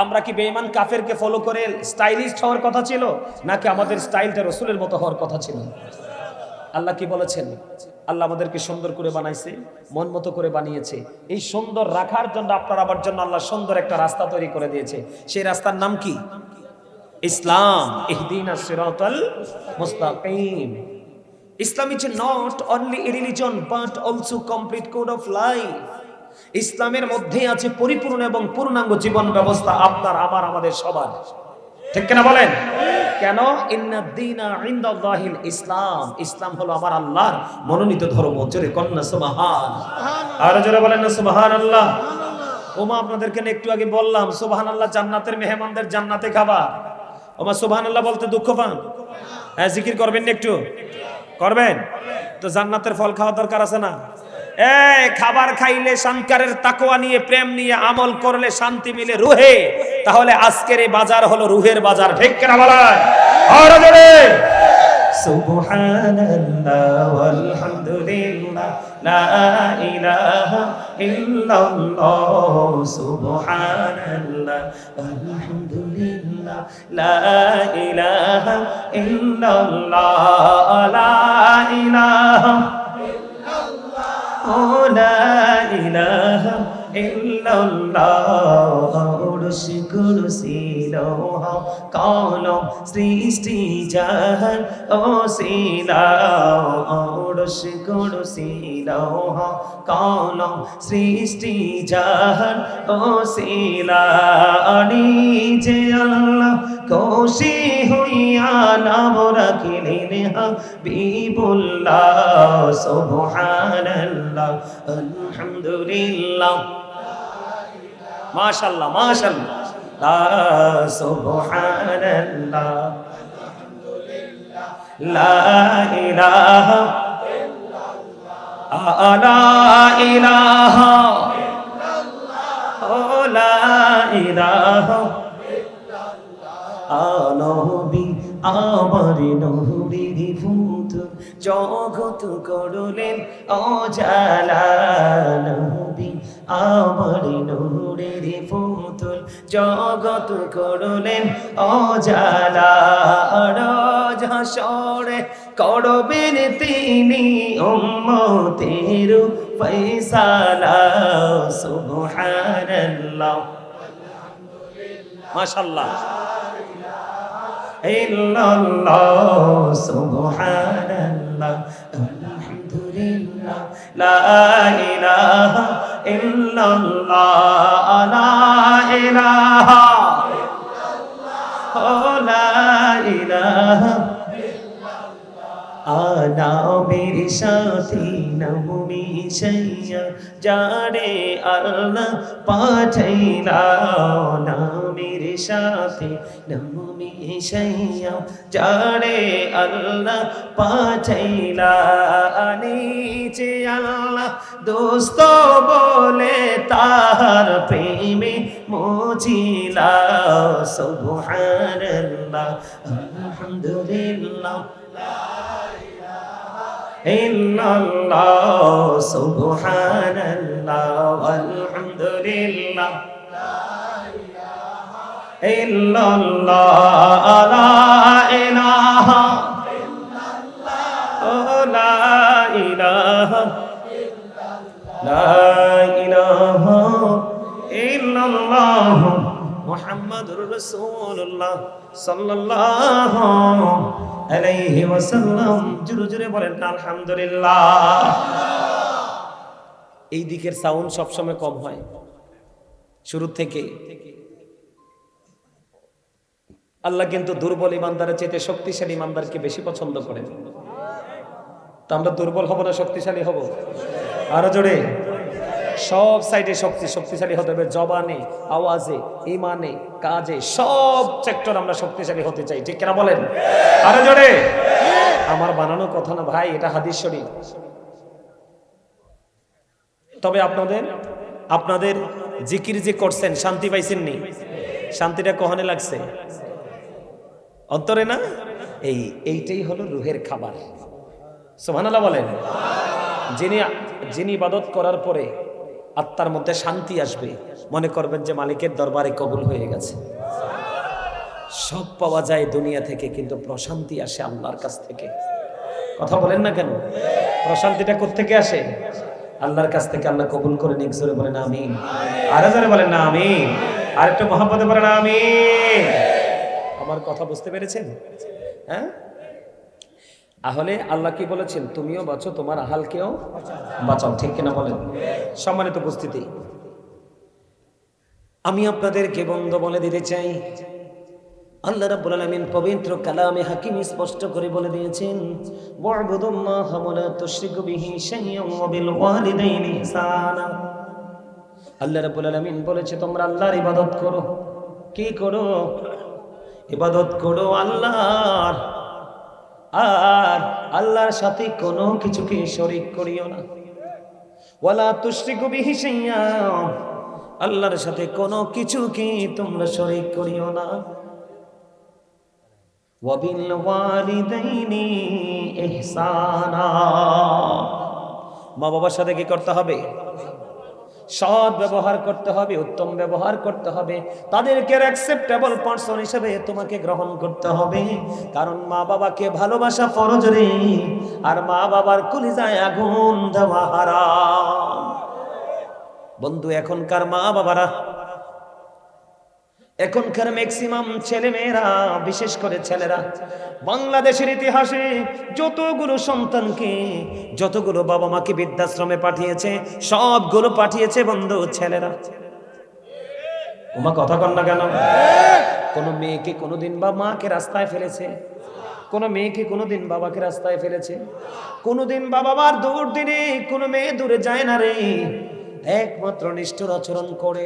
আমরা কি বেঈমান কাফেরকে ফলো করে স্টাইলিস্ট হওয়ার কথা ছিল, নাকি আমাদের স্টাইলটা রাসূলের মতো হওয়ার কথা ছিল? আল্লাহ কি বলেছেন? আল্লাহ আমাদেরকে সুন্দর করে বানাইছে, মন মতো করে বানিয়েছে। এই সুন্দর রাখার জন্য, আপনার আমার জন্য আল্লাহ সুন্দর একটা রাস্তা তৈরি করে দিয়েছে। সেই রাস্তার নাম কি? ইসলাম। ইহদিনাস সিরাতাল মুস্তাকিম। ইসলাম is not only a religion but also complete code of life. ইসলামের মধ্যেই আছে পরিপূর্ণ এবং পূর্ণাঙ্গ জীবন ব্যবস্থা, আপনার, আমার, আমাদের সবার। ঠিক কিনা বলেন? কেন? ইন্নাদ দীনা ইনদাল্লাহিল ইসলাম। ইসলাম হলো আমার আল্লাহর মনোনীত ধর্ম। জোরে কন্না সুবহান। আর জোরে বলেন না সুবহানাল্লাহ। ওমা, আপনাদেরকে একটু আগে বললাম সুবহানাল্লাহ, জান্নাতের মেহমানদের জান্নাতে খাবা। ওমা, সুবহানাল্লাহ বলতে দুঃখ পান? হ্যাঁ, জিকির করবেন না? একটু করবেন তো। জান্নাতের ফল খাওয়া দরকার আছে না? খাবার খাইলে সংসারের তাকওয়া নিয়ে, প্রেম নিয়ে আমল করলে শান্তি মিলে রুহে। তাহলে আজকের এই বাজার হলো রুহের বাজার। ঠিক কিনা বলেন? আর জোরে সুবহানাল্লাহ ওয়ালহামদুলিল্লাহ লা ইলাহা ইল্লাল্লাহ। সুবহানাল্লাহ ওয়ালহামদুলিল্লাহ লা ইলাহা ইল্লাল্লাহ। লা ইলাহা লা ইলাহা ইল্লাল্লাহ। উরশি কুরসি লৌহ কলম সৃষ্টি জাহান ওসিলা। উরশি কুরসি লৌহ কলম সৃষ্টি জাহান ওসিলা। নিজে আল্লাহ খুশি হইয়া নাম রাখিলেন হাবিবুল্লাহ। সুবহানাল্লাহ আলহামদুলিল্লাহ। মাশাআল্লাহ মাশাআল্লাহ। সুবহানাল্লাহ লা ইলাহা ইল্লাল্লাহ। লা ইলাহা ইল্লাল্লাহ। লা ইলাহা নবী আমার নূরের ফুতুন জগৎ করলেন অজালা। নবী আমার নূরের ফুতুন জগৎ করলেন অজালা। রোজ হাসরে করবেন তিনি উম্মতের ফয়সালা। সুবহানাল্লাহ মাশাআল্লাহ ইল্লাল্লাহ। সুবহানাল্লাহ আলহামদুলিল্লাহ লা ইলাহা ইল্লাল্লাহ। লা ইলাহা ইল্লাল্লাহ। লা ইলাহা নামের সাথে নাম মিশাইয়া যারে আল্লাহ পাঠাইলা। নামের সাথে নাম মিশাইয়া যারে আল্লাহ পাঠাইলা। নিচে আল্লাহ দোস্ত বলে তাহার প্রেমে মুছিলা। সুবহানাল্লাহ আলহামদুলিল্লাহ ইল্লাল্লাহ। সুবহানাল্লাহ আলহামদুলিল্লাহ লা ইলাহা ইল্লাল্লাহ। লা ইলাহা ইল্লাল্লাহ। ইল্লাল্লাহু মুহাম্মাদুর রাসূলুল্লাহ সাল্লাল্লাহু আলাইহি ওয়াসাল্লাম। জোরে জোরে বলেন আলহামদুলিল্লাহ। এই দিকের সাউন্ড সবসময় কম হয় শুরু থেকে। আল্লাহ কিন্তু দুর্বল ইমানদারের চাইতে শক্তিশালী ইমানদারকে বেশি পছন্দ করেন। তো আমরা দুর্বল হব না শক্তিশালী হব? আরো জোরে। সব সাইডে শক্তিশালী হতে হবে, জবানে, আওয়াজে, ইমানে, কাজে, সব সেক্টর আমরা শক্তিশালী হতে চাই, ঠিক কিনা বলেন? আরো জোরে। আমার বানানো কথা না ভাই, এটা হাদিস শরীফ। তবে আপনাদের জিকির যে করছেন শান্তি পাইছেন নি? শান্তিটা কখনে লাগছে? অন্তরে না? এইটাই হলো রুহের খাবার। সুবহানাল্লাহ বলেন। যিনি ইবাদত করার পরে আত্মার মধ্যে শান্তি আসবে, মনে করবেন যে মালিকের দরবারে কবুল হয়ে গেছে। সব পাওয়া যায় দুনিয়া থেকে, কিন্তু প্রশান্তি আসে আল্লাহর কাছ থেকে। কথা বলেন না কেন? প্রশান্তিটা কোত্থেকে আসে? আল্লাহর কাছ থেকে। আল্লাহ কবুল করে নিক। জোরে বলেন আমিন। আরো জোরে বলেন না আমিন। আর একটু মহব্বতে বলেন আমিন। আমার কথা বুঝতে পেরেছেন? হ্যাঁ, তাহলে আল্লাহ কি বলেছেন? তুমিও বাঁচো, তোমার আহালকেও বাঁচাও, ঠিক কিনা বলেন? সম্মানিত উপস্থিতি, আমি আপনাদেরকে বন্ধ বলে দিতে চাই, আল্লাহ রাব্বুল আলামিন পবিত্র কালামে হাকিম স্পষ্ট করে বলে দিয়েছেন, ওয়া'বুদুল্লাহা ওয়া লা তুশরিকু বিহি শাইয়্যান ওয়া বিল ওয়ালিদাইনি ইহসানা। আল্লাহ রাব্বুল আলামিন বলেছে তোমরা আল্লাহর ইবাদত করো। কি করো? ইবাদত করো আল্লাহর, আর আল্লাহর সাথে কোনো কিছুকে শরীক করিও না। ওয়া লা তুশরিকু বিহি শাইয়্যান, আল্লাহর সাথে কোনো কিছুকে তোমরা শরীক করিও না। ওয়াবিল ওয়ালিদাইনি ইহসানা, মা বাবার সাথে কি করতে হবে? সৎ ব্যবহার করতে হবে, উত্তম ব্যবহার করতে হবে। তাদেরকে অ্যাকসেপ্টেবল পারসন হিসেবে তোমাকে গ্রহণ করতে হবে, কারণ মা বাবাকে ভালোবাসা ফরজ রে, আর মা বাবার কলিজায় আগুন দেওয়া হারাম। বন্ধু, এখনকার মা বাবারা, এখনকার ম্যাক্সিমাম ছেলে মেয়েরা, বিশেষ করে ছেলেরা, বাংলাদেশের ইতিহাসে যতগুলো সন্তানকে, যতগুলো বাবা মাকে বৃদ্ধাশ্রমে পাঠিয়েছে, সবগুলো পাঠিয়েছে বন্ধু ছেলেরা। ওমা কথা কন না কেন? কোন মেয়েকে কোনোদিন বা মাকে রাস্তায় ফেলেছে? কোন মেয়েকে কোনোদিন বাবাকে রাস্তায় ফেলেছে? কোনোদিন বাবা মার দূর দিনে কোনো মেয়ে দূরে যায় না রে, একমাত্র নিষ্ঠুর আচরণ করে।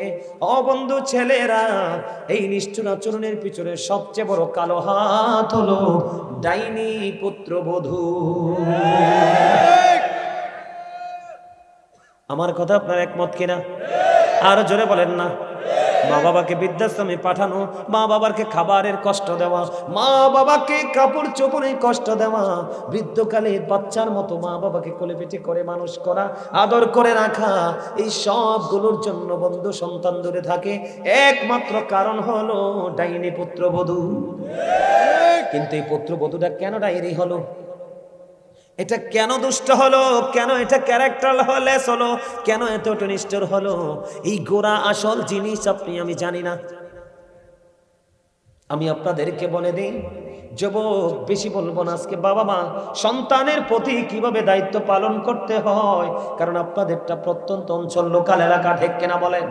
অবন্ধু ছেলেরা, এই নিষ্ঠুর আচরণের পিছনে সবচেয়ে বড় কালো হাত হলো ডাইনি পুত্রবধূ। আমার কথা আপনার একমত কিনা? আর জোরে বলেন না। মা বাবাকে বৃদ্ধাশ্রমে পাঠানো, মা বাবাকে খাবারের কষ্ট দেওয়া, মা বাবাকে কাপড় চোপড়ে কষ্ট দেওয়া, বৃদ্ধকালে বাচ্চার মতো মা বাবাকে কোলে পিঠে করে মানুষ করা, আদর করে রাখা, এই সবগুলোর জন্য বন্ধু সন্তান দূরে থাকে। একমাত্র কারণ হলো ডাইনি পুত্রবধূ। কিন্তু এই পুত্রবধূটা কেন ডাইনি হলো? এটা কেন দুষ্ট হলো? কেন এটা ক্যারেক্টারলেস হলো? কেন এত নিষ্ঠুর হলো? এই গোড়া আসল জিনিস আমি জানি না। আমি আপনাদেরকে বলে দিই, যুবক বেশি বলবো না আজকে, বাবা মা সন্তানের প্রতি কিভাবে দায়িত্ব পালন করতে হয়, কারণ আপনাদেরটা প্রত্যন্ত অঞ্চল, লোকাল এলাকা, ঠিক কিনা বলেন?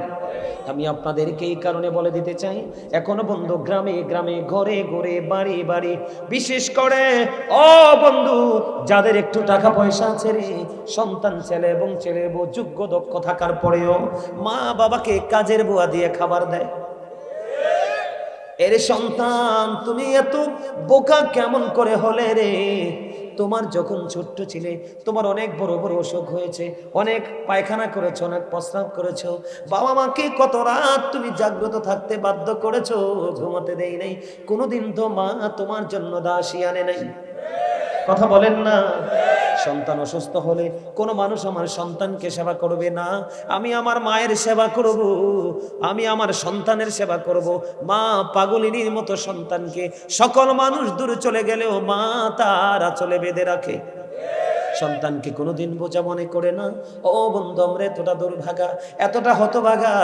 আমি আপনাদেরকে এই কারণে বলে দিতে চাই, এখনো বন্ধু গ্রামে গ্রামে, ঘরে ঘরে, বাড়ি বাড়ি, বিশেষ করে ও বন্ধু যাদের একটু টাকা পয়সা আছে রে, সন্তান ছেলে এবং ছেলের বউ যোগ্য দক্ষ থাকার পরেও মা বাবাকে কাজের বুয়া দিয়ে খাবার দেয়। এর সন্তান, তুমি এত বোকা কেমন করে হলে রে? তোমার যখন ছোট্ট ছিলে, তোমার অনেক বড় বড় অসুখ হয়েছে, অনেক পায়খানা করেছো, অনেক প্রস্রাব করেছো, বাবা মাকে কত রাত তুমি জাগ্রত থাকতে বাধ্য করেছো, ঘুমাতে দেই নাই, কোনোদিন তো মা তোমার জন্য দাসী আনে নাই। কথা বলেন না। সন্তান অসুস্থ হলে কোনো মানুষ আমার সন্তানকে সেবা করবে না, আমি আমার মায়ের সেবা করব, আমি আমার সন্তানের সেবা করব। মা পাগলিনীর মতো সন্তানকে, সকল মানুষ দূরে চলে গেলেও মা তার আঁচলে বেঁধে রাখে। সন্তানকে কোনোদিন বোঝা মনে করে না। ও বন্ধু, আমরা এতটা দুর্ভাগা, এতটা হতভাগা,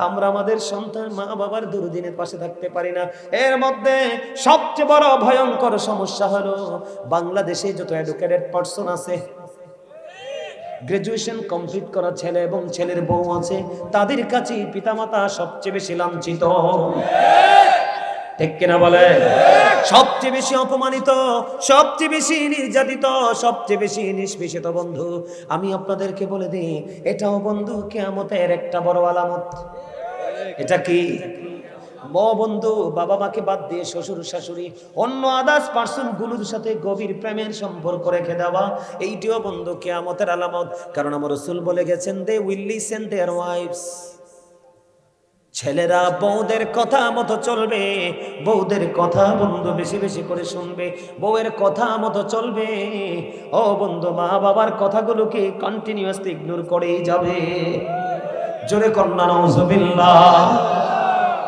আমরা আমাদের সন্তান মা বাবার দুর্দিনের পাশে থাকতে পারি না। এর মধ্যে সবচেয়ে বড় ভয়ঙ্কর সমস্যা হলো বাংলাদেশে যত এডুকেটেড পারসন আছে, গ্রাজুয়েশন কমপ্লিট করা ছেলে এবং ছেলের বউ আছে, তাদের কাছে পিতামাতা সবচেয়ে বেশি লাঞ্ছিত। ঠিক কিনা বলে? সবচেয়ে বেশি অপমানিত, সবচেয়ে বেশি নির্যাতিত, সবচেয়ে বেশি নিষ্পেষিত। বন্ধু, আমি আপনাদেরকে বলে দিই, এটাও বন্ধু কিয়ামতের একটা বড় আলামত। এটা কি? বন্ধু, বাবা মাকে বাদ দিয়ে শ্বশুর শাশুড়ি অন্য আদার্স পার্সন গুলোর সাথে গভীর প্রেমের সম্পর্ক রেখে দেওয়া, এইটিও বন্ধু কিয়ামতের আলামত। কারণ আমার রাসূল বলে গেছেন, they will listen their wives. ছেলেরা বউদের কথা মতো চলবে, বউদের কথা বন্ধু বেশি বেশি করে শুনবে, বউয়ের কথা মতো চলবে। ও বন্ধু, মা বাবার কথাগুলোকে কন্টিনিউয়াসলি ইগনোর করেই যাবে। জোরে কন্যা নাউজুবিল্লাহ।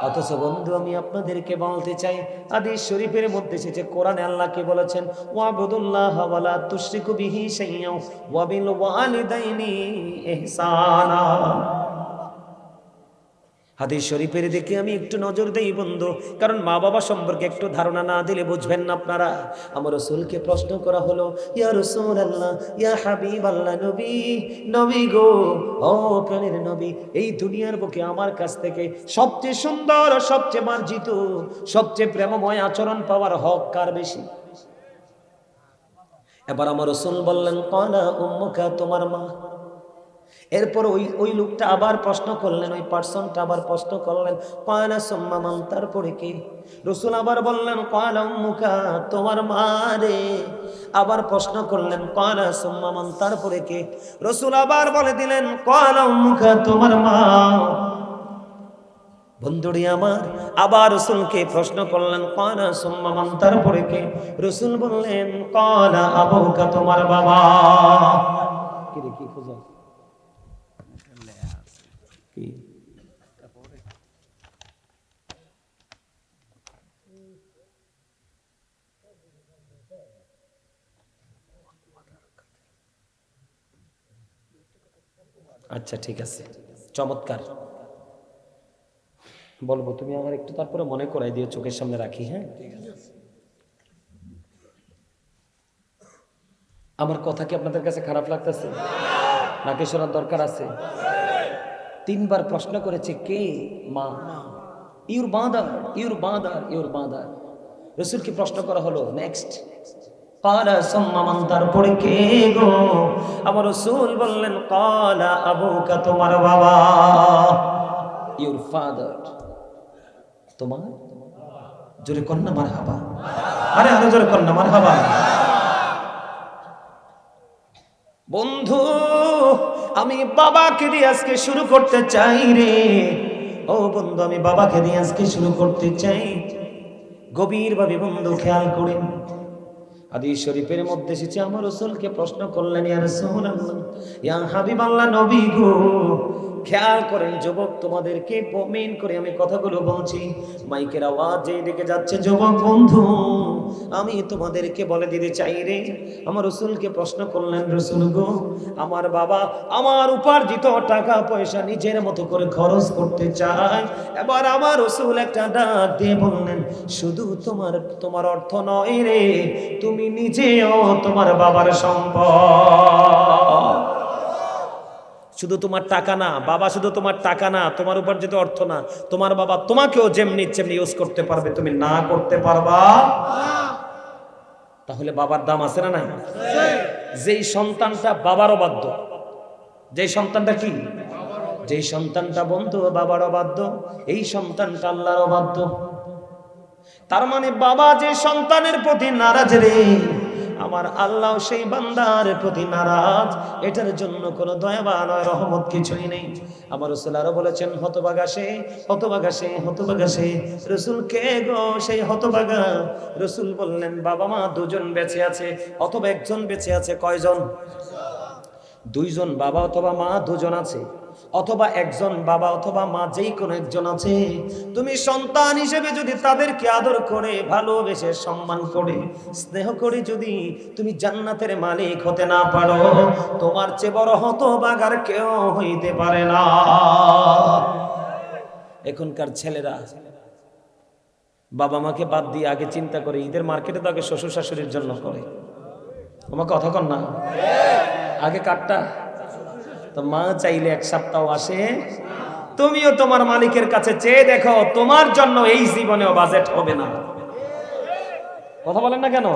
অথচ বন্ধু, আমি আপনাদেরকে বলতে চাই, হাদিস শরীফের মধ্যে এসেছে, কোরআনে আল্লাহ কি বলেছেন? ওয়াবুদুল্লাহ ওয়ালা তুশরিকু বিহি শাইয়্যা ওয়া বিল ওয়ালিদাইনি ইহসানা। হাদিস শরীফের দিকে আমি একটু নজর দেই বন্ধু, কারণ মা বাবা সম্পর্কে একটু ধারণা না দিলে বুঝবেন না আপনারা। আমার রাসূলকে প্রশ্ন করা হলো, ইয়া রাসূলুল্লাহ, ইয়া হাবিবাল্লাহ, নবী, নবী গো, ও প্রাণের নবী, এই দুনিয়ার বুকে আমার কাছ থেকে সবচেয়ে সুন্দর, সবচেয়ে মার্জিত, সবচেয়ে প্রেমময় আচরণ পাওয়ার হক কার বেশি? এবার আমার রাসূল বললেন, ক্বালা উম্মুকা, তোমার মা। এরপর ওই লোকটা আবার প্রশ্ন করলেন, ওই পার্সনটা আবার প্রশ্ন করলেন, ক্বালা সুম্মা মান, তারপরে কি? রাসূল আবার বললেন, ক্বালা উম্মুকা, তোমার মা রে। আবার প্রশ্ন করলেন, ক্বালা সুম্মা মান, তারপরে কি? রাসূল আবার বলে দিলেন, ক্বালা উম্মুকা, তোমার মা। বন্ধুরি আমার, আবার রাসূলকে প্রশ্ন করলেন, ক্বালা সুম্মা মান, তারপরে কি? রাসূল বললেন, ক্বালা আবুকা, তোমার বাবা। কি রে, কি খুঁজো? আচ্ছা ঠিক আছে, চমৎকার। বলবো, তুমি আমার একটু তারপরে মনে করাই দিও, চোখের সামনে রাখি। হ্যাঁ, আমার কথা কি আপনাদের কাছে খারাপ লাগতেছে নাকি শোনার দরকার আছে? তিনবার প্রশ্ন করেছে, কে? মা। Your mother, your mother, your mother. রাসূলকে প্রশ্ন করা হলো, নেক্সট ক্বালা সুম্মা মান, তারপরে কে গো? আমার রাসূল বললেন, ক্বালা আবুকা, তোমার বাবা, ইউর ফাদার, তোমার। জোরে কন্যা মারহাবা। আরে আরো জোরে কন্যা মারহাবা। বন্ধু, আমি বাবাকে দিয়ে আজকে শুরু করতে চাই রে। ও বন্ধু, আমি বাবাকে দিয়ে আজকে শুরু করতে চাই। গভীরভাবে বন্ধু খেয়াল করেন, হাদিস শরীফের মধ্যে এসেছে, আমার রাসূলকে প্রশ্ন করলেন, ইয়া রাসূলুল্লাহ, ইয়া হাবিবাল্লাহ, নবী গো। খেয়াল করেন যুবক, তোমাদেরকে মেইন করে আমি কথাগুলো বলছি, মাইকের আওয়াজ যেদিকে যাচ্ছে, যুবক বন্ধু, আমি তোমাদেরকে বলে দিতে চাই রে। আমার রাসূলকে প্রশ্ন করলেন, রাসূল গো, আমার বাবা আমার উপার্জিত টাকা পয়সা নিজের মতো করে খরচ করতে চায়। এবার আমার রাসূল একটা ডাক দিয়ে বললেন, শুধু তোমার অর্থ নয় রে, তুমি নিজেও তোমার বাবার সম্পদ। শুধু তোমার টাকা না বাবা, শুধু তোমার টাকা না, তোমার উপার্জিত অর্থ না, তোমার বাবা তোমাকেও যেমনি যেমনি ইউজ করতে পারবে, তুমি না করতে পারবা। তাহলে বাবার দাম আছে না নাই? যেই সন্তানটা বাবার অবাধ্য, যেই সন্তানটা কি, যেই সন্তানটা বন্ধু বাবার অবাধ্য, এই সন্তানটা আল্লাহর অবাধ্য। তার মানে বাবা যে সন্তানের প্রতি নারাজ রে, আমার আল্লাহ সেই বান্দার প্রতি নারাজ। এটার জন্য কোনো দয়া বা রহমত কিছুই নেই। আমার রাসূল আরো বলেছেন, হতভাগা সে, হতভাগা সে, হতভাগা সে। রাসূল কে গো সেই হতভাগা? রাসূল বললেন, বাবা মা দুজন বেঁচে আছে অথবা একজন বেঁচে আছে। কয়জন? দুইজন, বাবা অথবা মা দুজন আছে। অথবা একজন বাবা অথবা মা, যেই কোনো একজন আছে, তুমি সন্তান হিসেবে যদি তাদেরকে আদর করে, ভালোবেসে, সম্মান করে, স্নেহ করে যদি তুমি জান্নাতের মালিক হতে না পারো, তোমার চেয়ে বড় হতভাগার কেউ হইতে পারে না। এখনকার ছেলেরা বাবা মাকে বাদ দিয়ে আগে চিন্তা করে, ঈদের মার্কেটে তো আগে শ্বশুর শাশুড়ির জন্য করে। তোমার কথা কন না, আগে কাটটা তো মা চাইলে এক সপ্তাহ আসে, তুমিও তোমার মালিকের কাছে চেয়ে দেখো, তোমার জন্য এই জীবনেও বাজেট হবে না। কথা বলেন না কেন?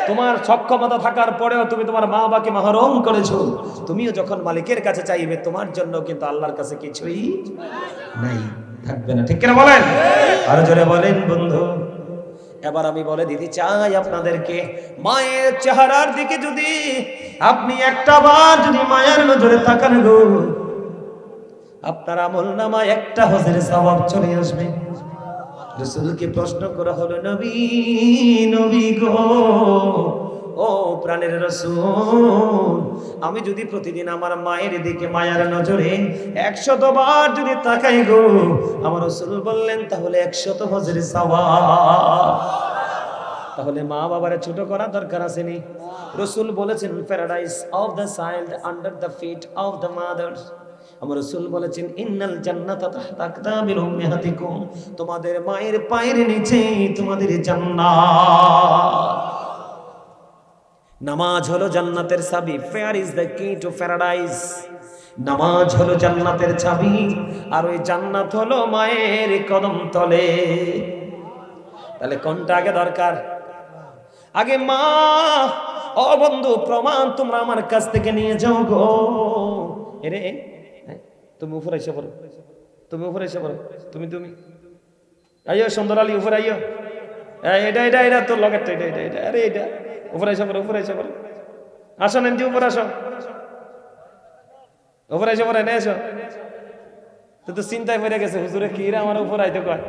তোমার সক্ষমতা থাকার পরেও তুমি তোমার মা বাবাকে মাহরুম করেছো, তুমিও যখন মালিকের কাছে চাইবে, তোমার জন্য কিন্তু আল্লাহর কাছে কিছুই নাই, থাকবে না। ঠিক কিনা বলেন? আর জোরে বলেন বন্ধু। এবার আমি বলে দিতে চাই আপনাদেরকে, মায়ের চেহারার দিকে যদি আপনি একটা বার যদি মায়ের নজরে তাকান গো, আপনার আমলনামায় একটা হজের সওয়াব চলে আসবে। রাসূলকে প্রশ্ন করা হলো, নবী নবী গো, ও প্রাণের রাসূল, আমি যদি প্রতিদিন আমার মায়ের দিকে মায়ার নজরে 100 বার যদি তাকাই গো, আমার রাসূল বললেন তাহলে 100 হজের সওয়াব। তাহলে মা বাবারে ছোট করা দরকার আছে নি? রাসূল বলেছেন, paradise of the child under the feet of the mothers. আমার রাসূল বলেছেন, ইন্নাল জান্নাতা তাহতা আকদামিল উম্মাহাতিকুম, তোমাদের মায়ের পায়ের নিচে তোমাদের জান্নাত। নামাজ হলো জান্নাতের চাবি। প্রেয়ার ইজ দ্য কি টু প্যারাডাইস। নামাজ হলো জান্নাতের চাবি, আর ওই জান্নাত হলো মায়ের কদম তলে। তাহলে কোনটা আগে দরকার? আগে মা। ও বন্ধু, প্রমাণ তোমরা আমার কাছ থেকে নিয়ে যাও গো। এরে তুমি উপরে এসে পড়ো, তুমি উপরে এসে পড়ো, তুমি তুমি আইয়ো সুন্দর আলী, উপরে আইয়ো। এটা এটা এটা তোর লগেরটা, এটা এটা এটা, আরে এটা উপরে এসে পড়ো, উপরে এসে পড়ো, আসো নেন্দি উপরে আসো, উপরে এসে পড়ে, এসো। তো চিন্তায় পড়ে গেছে, হুজুরে কি রে আমার উপর আইতে কয়,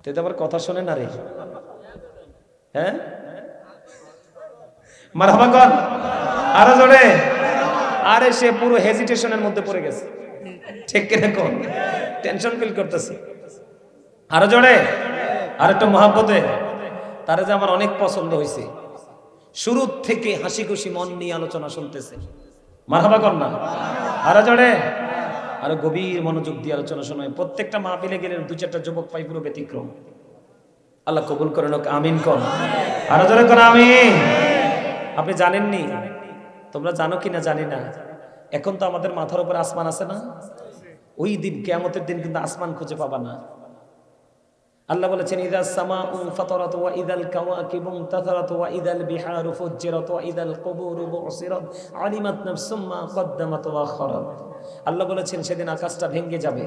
তো আবার কথা শোনে না রে। হ্যাঁ, মারহাবা কর আরো জোরে। আরে সে পুরো হেজিটেশনের মধ্যে পড়ে গেছে, ঠিক কিনা কোন? টেনশন ফিল করতেছে। আরো জোরে, আর একটু মহাব্বতে। তারা যে আমার অনেক পছন্দ হয়েছে, শুরু থেকে হাসি খুশি মন নিয়ে আলোচনা শুনতেছে। মারহাবা কর না, আরো জোরে, আরো গভীর মনোযোগ দিয়ে আলোচনা শোনায়। প্রত্যেকটা মাহফিলে গেলে 2-4টা যুবক পাই পুরো ব্যতিক্রম। আল্লাহ কবুল করেন, আমিন কর, আরো জোরে কর আমিন। আপনি জানেননি, তোমরা জানো কিনা জানি না, এখন তো আমাদের মাথার উপর আসমান আছে না? ওই দিন কিয়ামতের দিন কিন্তু আসমান খুঁজে পাবা না। আল্লাহ বলেছেন, ইদাস সামাউ ফাতারাত ওয়া ইদাল কাওয়াকিবু ইনতাসারাত ওয়া ইদাল বিহারু ফুজ্জিরাত ওয়া ইদাল কুবুরু বুসিরাত আলিমাত নাফসুম মা কদ্দামাত ওয়া আখারাত। আল্লাহ বলেছেন সেদিন আকাশটা ভেঙে যাবে,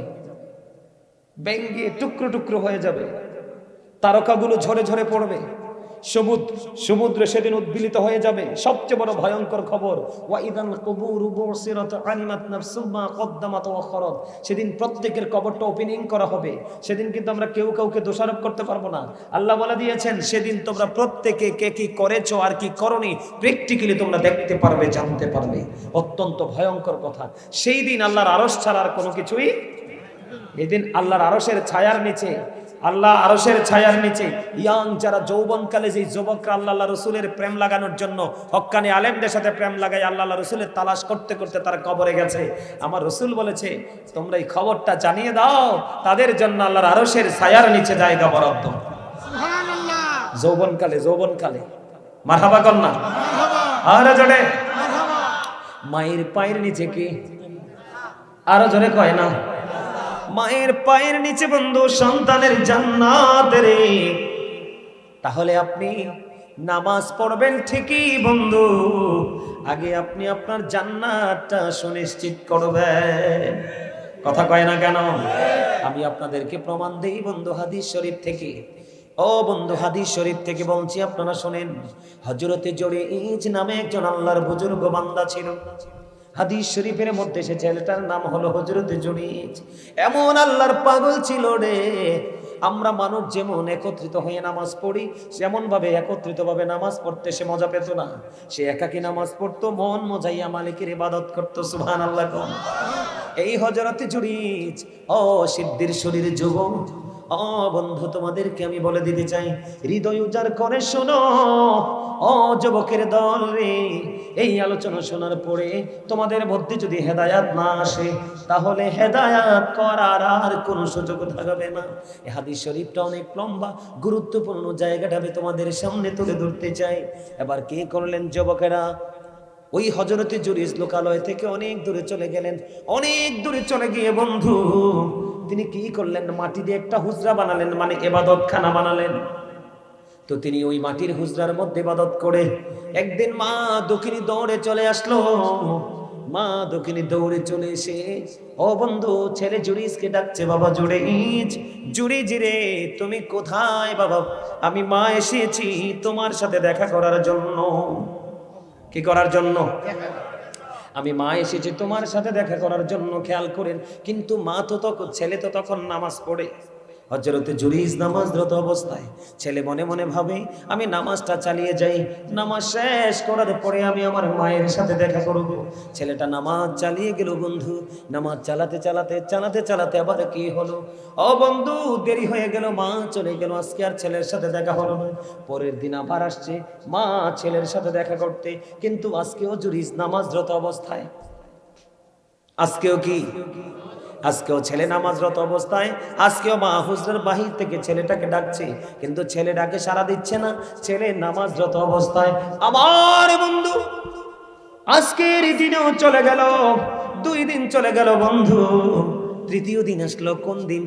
ভেঙে টুকরো টুকরো হয়ে যাবে, তারকাগুলো ঝরে ঝরে পড়বে, সমুদ্র সেদিন উদ্বেলিত হয়ে যাবে। সবচেয়ে বড় ভয়ঙ্কর খবর, ওয়া ইদাল কুবুরু বুসিরাত আলিমাত নাফসুম মা কদ্দামাত ওয়া আখারাত। সেদিন প্রত্যেকের কবরটা ওপেনিং করা হবে। সেদিন কিন্তু আমরা কেউ কাউকে দোষারোপ করতে পারবো না। আল্লাহ বলে দিয়েছেন, সেদিন তোমরা প্রত্যেকে কে কি করেছো আর কি করনি প্র্যাকটিক্যালি তোমরা দেখতে পারবে, জানতে পারবে। অত্যন্ত ভয়ঙ্কর কথা। সেই দিন আল্লাহর আরশ ছাড়া আর কোনো কিছুই, এই দিন আল্লাহর আরশের ছায়ার নিচে, আল্লাহ আরশের ছায়ার নিচে ইয়াং যারা যৌবনকালে যে যুবকরা আল্লাহ রসুলের প্রেম লাগানোর জন্য হক্কানি আলেমদের সাথে প্রেম লাগাই আল্লাহ রসুলের তালাশ করতে করতে তারা কবরে গেছে। আমার রসুল বলেছে, তোমরা এই খবরটা জানিয়ে দাও, তাদের জন্য আল্লাহর আরশের ছায়ার নিচে জায়গা বরাদ্দ। যৌবনকালে, যৌবনকালে, মারহাবা কর না, আরো জোরে। মায়ের পায়ের নিচে কি? আরো জোরে কয় না, মায়ের পায়ের নিচে বন্ধু সন্তানের জান্নাত রে। তাহলে আপনি নামাজ পড়বেন ঠিকই বন্ধু, আগে আপনি আপনার জান্নাতটা সুনিশ্চিত করবেন। কথা কয় না কেন? আমি আপনাদেরকে প্রমাণ দেই বন্ধু হাদিস শরীফ থেকে। ও বন্ধু, হাদিস শরীফ থেকে বলছি, আপনারা শোনেন। হযরতে জুরাইজ নামে একজন আল্লাহর বুজুর্গ বান্দা ছিল। হাদিস শরীফের মধ্যে সে ছেলেটার নাম হলো হযরতে জুরাইজ। এমন আল্লাহর পাগল ছিল রে, আমরা মানুষ যেমন একত্রিত হয়ে নামাজ পড়ি, যেমন ভাবে একত্রিত ভাবে নামাজ পড়তে সে মজা পেত না। সে একাকী নামাজ পড়তো, মন মজাইয়া মালিকের ইবাদত করতো। সুবহানাল্লাহ। এই হযরত জুরিজ, ও সিদ্ধির শরীর যুবক, ও বন্ধু, তোমাদেরকে আমি বলে দিতে চাই, হৃদয় উজাড় করে শোনো। ও যুবকের দল রে, এই আলোচনা শোনার পরে তোমাদের মধ্যে যদি হেদায়াত না আসে, তাহলে হেদায়াত করার আর কোনো সুযোগ থাকবে না। এই হাদিস শরীফটা অনেক লম্বা, গুরুত্বপূর্ণ জায়গাটা আমি তোমাদের সামনে তুলে ধরতে চাই। এবার কি করলেন যুবকেরা? ওই হযরতে জুরিজ লোকালয় থেকে অনেক দূরে চলে গেলেন। অনেক দূরে চলে গিয়ে বন্ধু তিনি কি করলেন? মাটি দিয়ে একটা হুজরা বানালেন, মানে ইবাদতখানা বানালেন। তো তিনি ওই মাটির হুজরার মধ্যে ইবাদত করে একদিন মা দক্ষিণী দৌড়ে চলে আসলো। মা দক্ষিণী দৌড়ে চলে এসে, ও বন্ধু, ছেলে জুরিজকে ডাকছে, বাবা জুরিজ, জুরিজ রে তুমি কোথায় বাবা? আমি মা এসেছি তোমার সাথে দেখা করার জন্য। কি করার জন্য? আমি মা এসেছি তোমার সাথে দেখা করার জন্য। খেয়াল করেন, কিন্তু মা তো তখন, ছেলে তো তখন নামাজ পড়ে। হযরতে জুরিজ নামাজরত অবস্থায়, ছেলে মনে মনে ভাবে আমি নামাজটা চালিয়ে যাই, নামাজ শেষ করার পরে আমি আমার মায়ের সাথে দেখা করব। ছেলেটা নামাজ চালিয়ে গেল বন্ধু। নামাজ চালাতে চালাতে চালাতে চালাতে আবার কি হলো? ও বন্ধু, দেরি হয়ে গেল, মা চলে গেল। আজকে আর ছেলের সাথে দেখা হলো না। পরের দিন আবার আসছে মা ছেলের সাথে দেখা করতে, কিন্তু আজকেও জুরিজ নামাজরত অবস্থায়। আজকেও কি? আজকেও ছেলে নামাজরত অবস্থায়। আজকেও মা হুজরার বাহির থেকে ছেলেটাকে ডাকছে, কিন্তু ছেলে ডাকে সাড়া দিচ্ছে না, ছেলে নামাজরত অবস্থায়। আমার বন্ধু আজকের দিনেও চলে গেল, 2 দিন চলে গেল বন্ধু। তৃতীয় দিন আসলো। কোন দিন?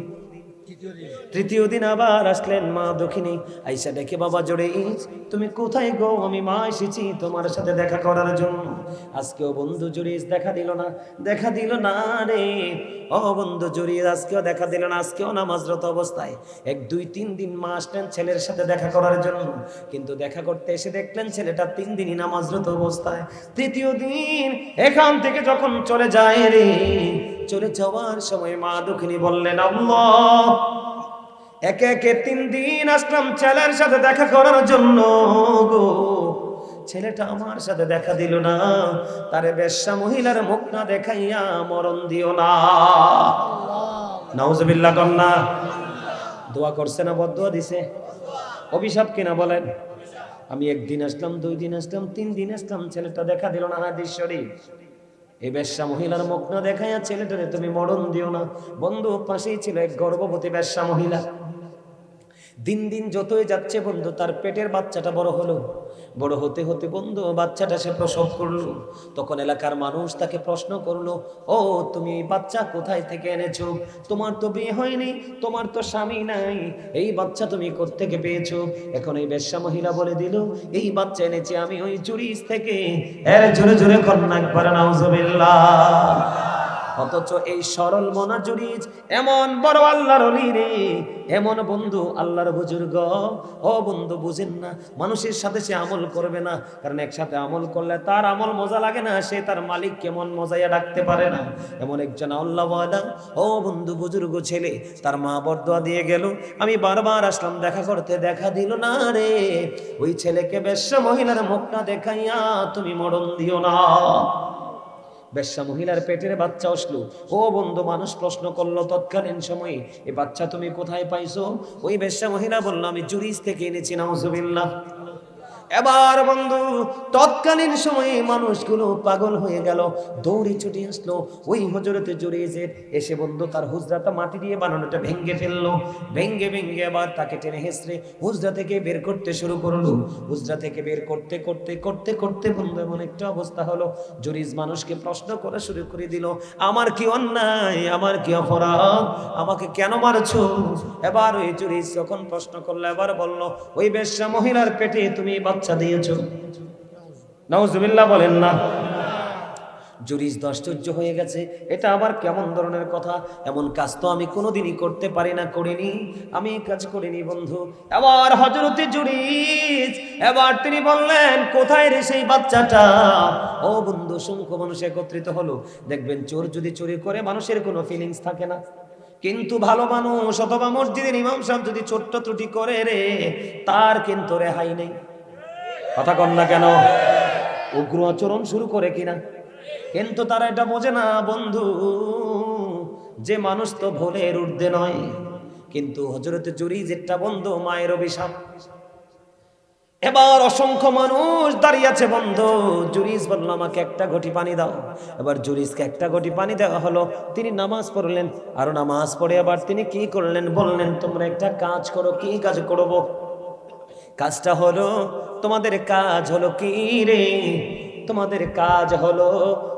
তৃতীয় দিন আবার আসলেন মা দক্ষিণী। আইসা দেখে, বাবা জুরিজ তুমি কোথায় গো? আমি মা এসেছি তোমার সাথে দেখা করার জন্য। আজকেও বন্ধু জুরিজ দেখা দিল না, দেখা দিল না রে। ও বন্ধু জুরিজ আজকেও দেখা দিল না, আজকেও নামাজরত অবস্থায়। 1, 2, 3 দিন মা আসলেন ছেলের সাথে দেখা করার জন্য, কিন্তু দেখা করতে এসে দেখলেন ছেলেটা 3 দিনই নামাজরত অবস্থায়। তৃতীয় দিন এখান থেকে যখন চলে যায় রে, চলে যাওয়ার সময় মা দক্ষিণী বললেন, আল্লাহ, একে একে 3 দিন আসলাম ছেলের সাথে দেখা করার জন্য গো, ছেলেটা আমার সাথে দেখা দিল না। তারে বেশ্যা মহিলার মুখ না দেখাইয়া মরণ দিও না। নাউজুবিল্লাহ কন্যা। দোয়া করছে না বদদুয়া দিছে? অভিশাপ কিনা বলেন? আমি 1 দিন আসলাম, 2 দিন আসলাম, 3 দিন আসলাম, ছেলেটা দেখা দিল না। হাদিস শরীফ। এই বেশ্যা মহিলার মুখ না দেখাইয়া ছেলেটারে তুমি মরণ দিও না। বন্ধু পাশেই ছিল এক গর্ভবতী বেশ্যা মহিলা। দিন দিন যতই যাচ্ছে বন্ধু, তার পেটের বাচ্চাটা বড় হলো। বড় হতে হতে বন্ধু বাচ্চাটা সে প্রসব করলো। তখন এলাকার মানুষ তাকে প্রশ্ন করলো, ও তুমি এই বাচ্চা কোথায় থেকে এনেছো? তোমার তো বিয়ে হয়নি, তোমার তো স্বামী নাই, এই বাচ্চা তুমি কোত্থেকে পেয়েছো? এখন এই বেশ্যা মহিলা বলে দিল, এই বাচ্চা এনেছি আমি ওই জুরিজ থেকে। এর জোরে জোরে কন্যা একবার নাউজুবিল্লাহ। অথচ এই সরল মনা জুরিজ এমন বড় আল্লাহর ওলি রে, এমন বন্ধু আল্লাহর বুজুর্গ। ও বন্ধু বুঝেন না, মানুষের সাথে সে আমল করবে না, কারণ একসাথে আমল করলে তার আমল মজা লাগে না, সে তার মালিক কেমন মজাইয়া ডাকতে পারে না। এমন একজন আল্লাহওয়ালা, ও বন্ধু বুজুর্গ ছেলে, তার মা বরদোয়া দিয়ে গেল, আমি বারবার আসলাম দেখা করতে, দেখা দিল না রে। ওই ছেলেকে বেশ্যা মহিলার মুখ না দেখাইয়া তুমি মরণ দিও না। বেশ্যা মহিলার পেটের বাচ্চা আসলো। ও বন্ধু মানুষ প্রশ্ন করলো তৎকালীন সময়ে, এই বাচ্চা তুমি কোথায় পাইছো? ওই বেশ্যা মহিলা বলল, আমি জুরিজ থেকে এনেছি। নাউজুবিল্লাহ। এবার বন্ধু তৎকালীন সময়ে মানুষগুলো পাগল হয়ে গেল, দৌড়ে ছুটে আসলো ওই হযরতে জুরিজের। এসে বন্ধু তার হুজরাটা মাটি দিয়ে বানানোটা ভেঙে ফেললো। ভেঙে ভেঙে আবার তাকে টেনে হেসড়ে হুজরা থেকে বের করতে শুরু করলো। হুজরা থেকে বের করতে করতে করতে করতে বন্ধু এমন একটা অবস্থা হলো, জুরিজ মানুষকে প্রশ্ন করা শুরু করে দিল, আমার কি অন্যায়, আমার কি অপরাধ, আমাকে কেন মারছো? এবার ওই জুরিজ যখন প্রশ্ন করলো, এবার বলল, ওই বেশ্যা মহিলার পেটে তুমি বাচ্চা দিয়েছো। নাউজুবিল্লাহ বলেন না। জুরিজ আশ্চর্য হয়ে গেছে, এটা আবার কেমন ধরনের কথা? এমন কাজ তো আমি কোনোদিনই করতে পারি না, করিনি, আমি এই কাজ করিনি বন্ধু। এবার হযরতে জুরিজ এবার তিনি বললেন, কোথায় রে সেই বাচ্চাটা? ও বন্ধু সংখ্য মানুষ একত্রিত হলো। দেখবেন চোর যদি চুরি করে মানুষের কোনো ফিলিংস থাকে না, কিন্তু ভালো মানুষ অথবা মসজিদের ইমাম সাহেব যদি ছোট্ট ত্রুটি করে রে, তার কিন্তু রেহাই নেই। কথা কন না কেন? উগ্র আচরণ শুরু করে কিনা, কিন্তু তারা এটা বোঝে না বন্ধু, যে মানুষ তো ভুলের ঊর্ধ্বে নয়। কিন্তু হযরত জুরিজেরটা বন্ধু মায়ের অভিশাপ। এবার অসংখ্য মানুষ দাঁড়িয়ে আছে বন্ধু। জুরিজ বলল আমাকে একটা ঘটি পানি দাও। এবার জুরিজকে একটা ঘটি পানি দেওয়া হলো। তিনি নামাজ পড়লেন, আর নামাজ পড়ে আবার তিনি কি করলেন বললেন, তোমরা একটা কাজ করো। কি কাজ করব? কাজটা হলো, তোমাদের কাজ হলো কি রে? তোমাদের কাজ হলো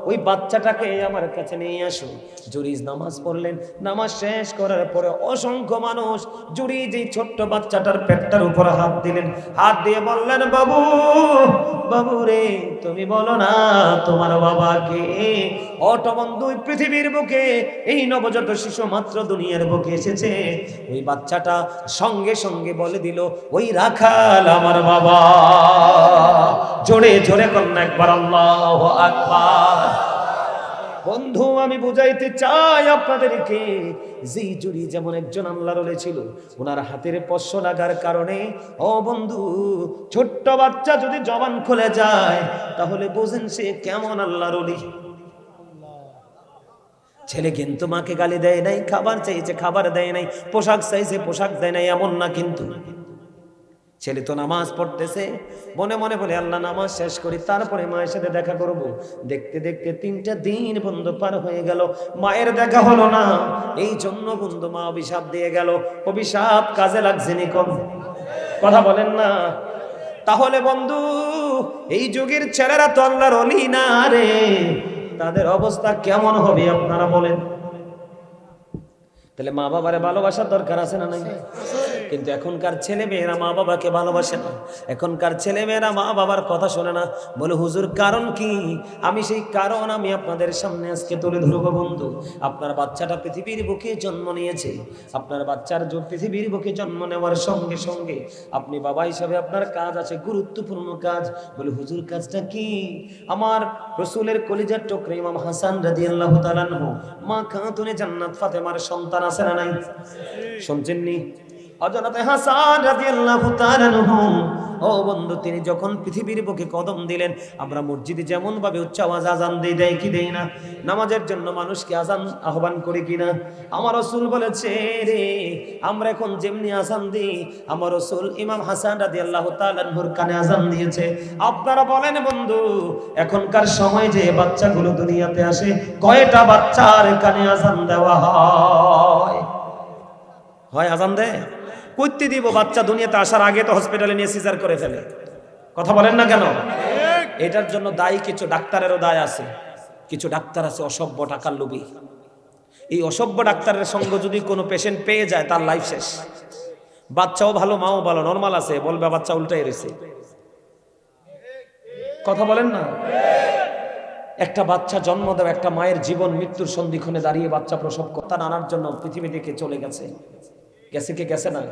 ওই বাচ্চাটাকে আমার কাছে নিয়ে আসো। জুরিজ নামাজ পড়লেন, নামাজ শেষ করার পরে অসংখ্য মানুষ জুরিজ এই ছোট্ট বাচ্চাটার পেটটার উপর হাত দিলেন, হাত দিয়ে বললেন, বাবু বাবু রে, তুমি বলো না তোমার বাবাকে। অটো বন্ধু, পৃথিবীর বুকে এই নবজাত শিশু মাত্র দুনিয়ার বুকে এসেছে। ওই বাচ্চাটা সঙ্গে সঙ্গে বলে দিল, ওই রাখাল আমার বাবা। জোরে জোরে কন্যা একবার আল্লাহু আকবার। বন্ধু আমি বুঝাইতে চাই আপনাদেরকে, যে জুরি যেমন একজন আল্লাহর ওলি ছিল, ওনার হাতের স্পর্শ লাগার কারণে ও বন্ধু ছোট্ট বাচ্চা যদি জবান খুলে যায়, তাহলে বুঝেন সে কেমন আল্লাহর ওলি। ছেলে কিন্তু মাকে গালি দেয় নাই, খাবার চাইছে খাবার দেয় নাই, পোশাক চাইছে পোশাক দেয় নাই, এমন না। কিন্তু ছেলে তো নামাজ পড়তেছে, মনে মনে বলে আল্লাহ নামাজ শেষ করি, তারপরে মায়ের সাথে দেখা করব। দেখতে দেখতে 3টা দিন বন্ধু পার হয়ে গেল, মায়ের দেখা হলো না। এই জন্য বন্ধু মা অভিশাপ দিয়ে গেল। অভিশাপ কাজে লাগছে নি কম? কথা বলেন না। তাহলে বন্ধু এই যুগের ছেলেরা তো আল্লাহর ওলি না রে, তাদের অবস্থা কেমন হবে আপনারা বলেন? তাহলে মা বাবারে ভালোবাসার দরকার আছে না নাই? কিন্তু এখনকার ছেলে মেয়েরা মা বাবাকে ভালোবাসে না। এখনকার ছেলে মেয়েরা মা বাবার কথা শোনে না। বলে হুজুর কারণ কি? আমি সেই কারণ আমি আপনাদের সামনে আজকে তুলে ধরবো বন্ধু। আপনার বাচ্চাটা পৃথিবীর বুকে জন্ম নিয়েছে। আপনার বাচ্চার পৃথিবীর বুকে জন্ম নেওয়ার সঙ্গে সঙ্গে আপনি বাবা হিসাবে আপনার কাজ আছে, গুরুত্বপূর্ণ কাজ। বলে হুজুর কাজটা কি? আমার রাসূলের কলিজার টুকরা ইমাম হাসান রাদিয়াল্লাহু তাআলা আনহু, মা খাতুনে জান্নাত ফাতেমার সন্তান আছে না নাই? শুনছেননি? হযরত হাসান রাদিয়াল্লাহু তাআলা আনহু, ও বন্ধু, তিনি যখন পৃথিবীর বুকে কদম দিলেন, আমরা মসজিদে যেমন ভাবে উচ্চ আওয়াজ আজান দেই কি দেই না? নামাজের জন্য মানুষকে আজান আহ্বান করি কিনা? আমার রাসূল বলেছে রে, আমরা এখন যেমনি আজান দিই, আমার রাসূল ইমাম হাসান রাদিয়াল্লাহু তাআলা আনহুর কানে আজান দিয়েছে। আপনারা বলেন বন্ধু, এখনকার সময় যে বাচ্চাগুলো দুনিয়াতে আসে, কয়টা বাচ্চার কানে আজান দেওয়া হয়? আজান দেয়? কইতে দিব বাচ্চা দুনিয়াতে আসার আগে তো হসপিটালে নিয়ে সিজার করে ফেলে। কথা বলেন না কেন? এটার জন্য দায়ী কিছু ডাক্তারেরও দায় আছে। কিছু ডাক্তার আছে অসভ্য, টাকার লোভী। এই অসভ্য ডাক্তারের সঙ্গ যদি কোনো পেশেন্ট পেয়ে যায়, তার লাইফ শেষ। বাচ্চাও ভালো, মাও ভালো, নরমাল আছে, বলবে বাচ্চা উল্টাই রয়েছে। কথা বলেন না? একটা বাচ্চা জন্ম দেওয়া, একটা মায়ের জীবন মৃত্যুর সন্ধিক্ষণে দাঁড়িয়ে বাচ্চা প্রসব কথা আনার জন্য পৃথিবী থেকে চলে গেছে। গেছে কে? গেছে না?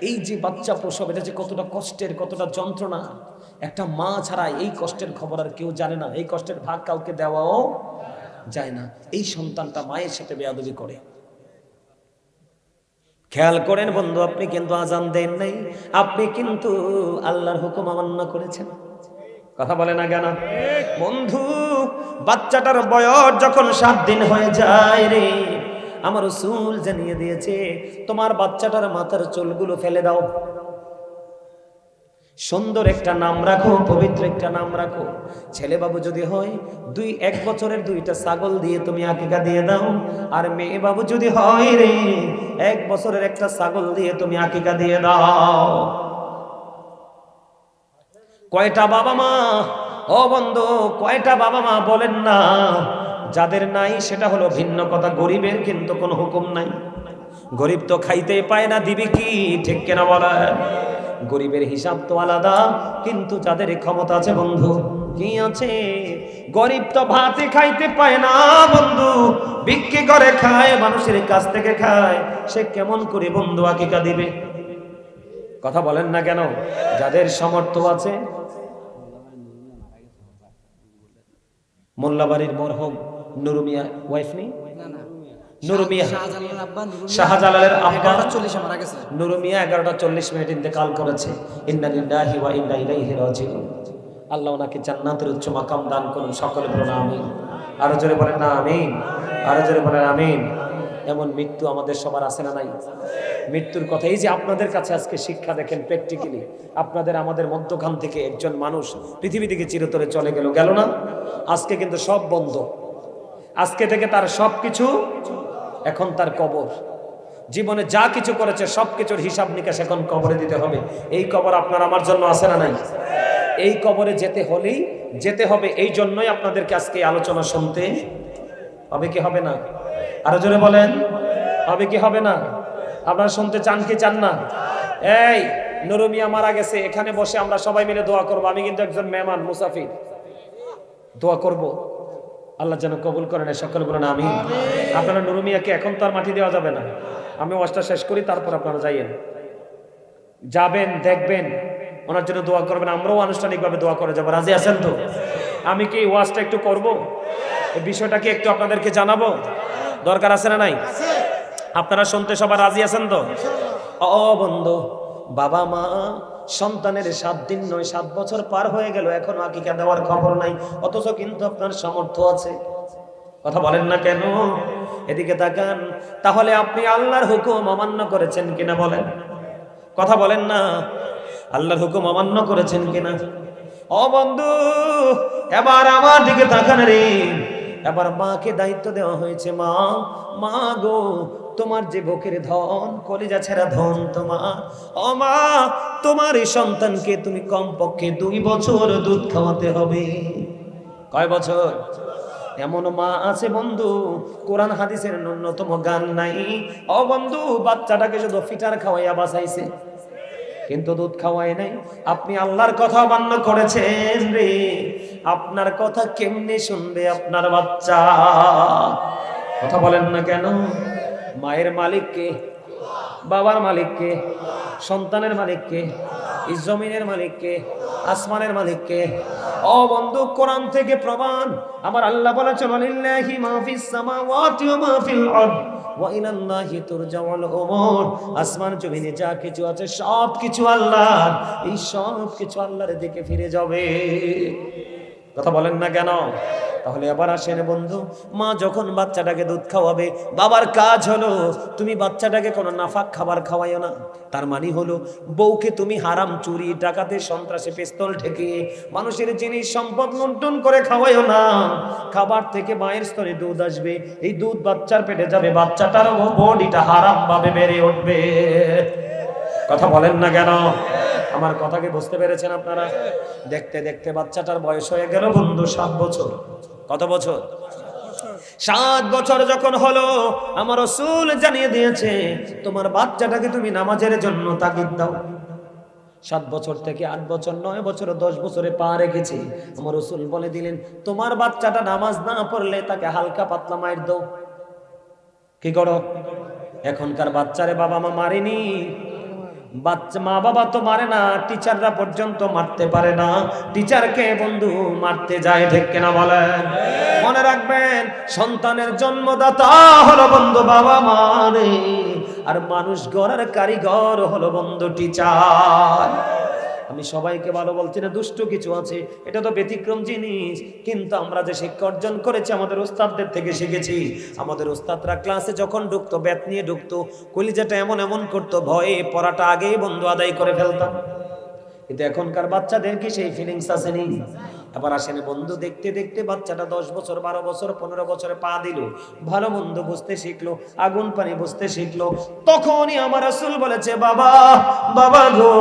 এই যে বাচ্চা প্রসব, এটা যে কতটা কষ্টের, কতটা যন্ত্রণা, একটা মা ছাড়া এই কষ্টের খবর আর কেউ জানে না। এই কষ্টের ভাগ কাউকে দেওয়াও যায় না। এই সন্তানটা মায়ের সাথে বেয়াদবি করে। খেয়াল করেন বন্ধু, আপনি কিন্তু আজান দেন নাই, আপনি কিন্তু আল্লাহর হুকুম অমান্য করেছেন। কথা বলে না কেন? বন্ধু বাচ্চাটার বয়স যখন 7 দিন হয়ে যায় রে, আমার রাসূল জানিয়ে দিয়েছে, তোমার বাচ্চাটার মাথার চুলগুলো ফেলে দাও, সুন্দর একটা নাম রাখো, পবিত্র একটা নাম রাখো। ছেলে বাবু যদি হয় 1 বছরের 2টা ছাগল দিয়ে তুমি আকিকা দিয়ে দাও। আর মেয়ে বাবু যদি হয় রে, 1 বছরের একটা ছাগল দিয়ে তুমি আকিকা দিয়ে দাও। কয়টা বাবা মা, ও বন্ধু, কয়টা বাবা মা বলেন না? যাদের নাই সেটা হলো ভিন্ন কথা, গরিবের কিন্তু কোনো হুকুম নাই। গরিব তো খাইতে পায় না, দিবি কি? ঠিক কেনা বলা? গরিবের হিসাব তো আলাদা, কিন্তু যাদের ক্ষমতা আছে বন্ধু, কি আছে? গরিব তো ভাতে খাইতে পায় না বন্ধু, বিক্রি করে খায়, মানুষের কাছ থেকে খায়। সে কেমন করে বন্ধু আকিকা দিবে? কথা বলেন না কেন? যাদের সামর্থ্য আছে, মোল্লাবাড়ির মরহুম নুরু মিয়া ওয়াইফ নেই, নুরু মিয়া শাহজালালের আব্বা শাহজালালের আব্বা 11:40 মারা গেছে। নুরু মিয়া 11:40 ইন্তেকাল করেছে। ইন্না লিল্লাহি ওয়া ইন্না ইলাইহি রাজিউন। আল্লাহ ওনাকে জান্নাতের উচ্চ মাকাম দান করুন, সকলে বলুন আমিন। আরো জোরে বলেন না আমিন, আরো জোরে বলেন আমিন। এমন মৃত্যু আমাদের সবার আছে না নাই? মৃত্যুর কথা এই যে আপনাদের কাছে আজকে শিক্ষা দেখেন প্র্যাকটিক্যালি, আপনাদের আমাদের মধ্যখান থেকে একজন মানুষ পৃথিবী থেকে চিরতরে চলে গেল, গেল না? আজকে কিন্তু সব বন্ধ, আজকে থেকে তার সবকিছু, এখন তার কবর। জীবনে যা কিছু করেছে সবকিছুর হিসাব নিকাশ এখন কবরে দিতে হবে। এই কবর আপনার আমার জন্য আছে না নাই? এই কবরে যেতে হলেই যেতে হবে, এই জন্যই আপনাদেরকে আজকে আলোচনা শুনতে হবে কি হবে না? আরো জোরে বলেন, হবে কি হবে না? আপনারা শুনতে চান কি চান না? এই নুরু মিয়া মারা গেছে, এখানে বসে আমরা সবাই মিলে দোয়া করব। আমি কিন্তু একজন মেহমান মুসাফির, দোয়া করব আল্লাহ যেন কবুল করেন, সকলে বলেন আমিন। আপনারা নুরু মিয়াকে এখন তো আর মাটি দেওয়া যাবে না, আমি ওয়াজটা শেষ করি তারপর আপনারা যাইয়েন, যাবেন দেখবেন, ওনার জন্য দোয়া করবেন, আমরাও আনুষ্ঠানিকভাবে দোয়া করে যাবো। রাজি আছেন তো? আমি কি ওয়াজটা একটু করব, এই বিষয়টাকে একটু আপনাদেরকে জানাবো, দরকার আছে না নাই? আপনারা শুনতে সবার রাজি আছেন তো? ও বন্ধু, বাবা মা সন্তানের 7 দিন নয় 7 বছর পার হয়ে গেল, এখনো আকিকা দেওয়ার খবর নাই, অথচ কিন্তু আপনার সামর্থ্য আছে। কথা বলেন না কেন? এদিকে তাকান, তাহলে আপনি আল্লাহর হুকুম অমান্য করেছেন কিনা বলেন? কথা বলেন না, আল্লাহর হুকুম অমান্য করেছেন কিনা? ও বন্ধু, এবার আমার দিকে তাকান রে। এবার মাকে দায়িত্ব দেওয়া হয়েছে, মা মা গো, তোমার যে বুকের ধন, কলিজা ছেঁড়া ধন তোমার, ও মা, তোমার এই সন্তানকে তুমি কমপক্ষে 2 বছর দুধ খাওয়াতে হবে। কয় বছর? এমন মা আছে বন্ধু, কোরআন হাদিসের ন্যূনতম জ্ঞান নাই। ও বন্ধু, বাচ্চাটাকে শুধু ফিটার খাওয়াইয়া বাঁচাইছে, কিন্তু দুধ খাওয়াই নাই। আপনি আল্লাহর কথা অমান্য করেছেন রে, আপনার কথা কেমনে শুনবে আপনার বাচ্চা? কথা বলেন না কেন? মায়ের মালিক কে? বাবার মালিক কে? সন্তানের মালিক কে? এই জমিনের মালিক কে? আসমানের মালিক কে? ও বন্ধু, কোরআন থেকে প্রমাণ, আমার আল্লাহ বলেছেন লিল্লাহি মা ফিস সামাওয়াতি ওয়া মা ফিল আরদ ওয়া ইলাল্লাহি তুরজাউল উমুর। আসমান জমিনে যা কিছু আছে সব কিছু আল্লাহর, এই সব কিছু আল্লাহর দিকে ফিরে যাবে। কথা বলেন না কেন? তাহলে এবার আসেন বন্ধু, মা যখন বাচ্চাটাকে দুধ খাওয়াবে, বাবার কাজ হলো তুমি বাচ্চাটাকে কোনো নাফাক খাবার খাওয়াইও না। তার মানে হলো বউকে তুমি হারাম, চুরি, ডাকাতি, সন্ত্রাসী, পিস্তল ঠেকিয়ে মানুষের জিনিস সম্পদ লুণ্ঠন করে খাওয়াইও না। খাবার থেকে মায়ের স্তরে দুধ আসবে, এই দুধ বাচ্চার পেটে যাবে, বাচ্চাটার বডিটা হারাম ভাবে বেড়ে উঠবে। কথা বলেন না কেন? আমার কথাকে বুঝতে পেরেছেন আপনারা? দেখতে দেখতে বাচ্চাটার বয়স হয়ে গেল বন্ধু 7 বছর। কত বছর? 7 বছর যখন হলো, আমার রাসূল জানিয়ে দিয়েছে তোমার বাচ্চাটাকে তুমি নামাজের জন্য তাগিদ দাও। 7 বছর থেকে 8 বছর, 9 বছর, 10 বছরে পা রেখেছে, আমার রাসূল বলে দিলেন তোমার বাচ্চাটা নামাজ না পড়লে তাকে হালকা পাতলা মাইর দাও। কি করো? এখনকার বাচ্চারে বাবা মা মারেনি, বাচ্চা মা বাবা তো মারে না, টিচাররা পর্যন্ত মারতে পারে না। টিচারকে বন্ধু মারতে যায়, ঠিক কিনা বলেন? মনে রাখবেন, সন্তানের জন্মদাতা হলো বন্ধু বাবা মা রে, আর মানুষ গড়ার কারিগর হলো বন্ধু টিচার। আমি সবাইকে ভালো বলছি না, দুষ্ট কিছু আছে, এটা তো ব্যতিক্রম জিনিস, কিন্তু আমরা যে শিক্ষা অর্জন করেছি আমাদের ওস্তাদদের থেকে শিখেছি। আমাদের ওস্তাদরা ক্লাসে যখন ঢুকতো, ব্যাত নিয়ে ঢুকতো, কলিজাটা এমন এমন করতো, ভয়ে পড়াটা আগেই বন্ধু আদায় করে ফেলতাম। কিন্তু এখনকার বাচ্চাদের কি সেই ফিলিংস আসেনি? আবার আসেন বন্ধু, দেখতে দেখতে বাচ্চাটা 10 বছর, 12 বছর, 15 বছরে পা দিল, ভালো মন্দ বুঝতে শিখলো, আগুন পানি বুঝতে শিখলো। তখনই আমার রাসূল বলেছে, বাবা বাবা গো,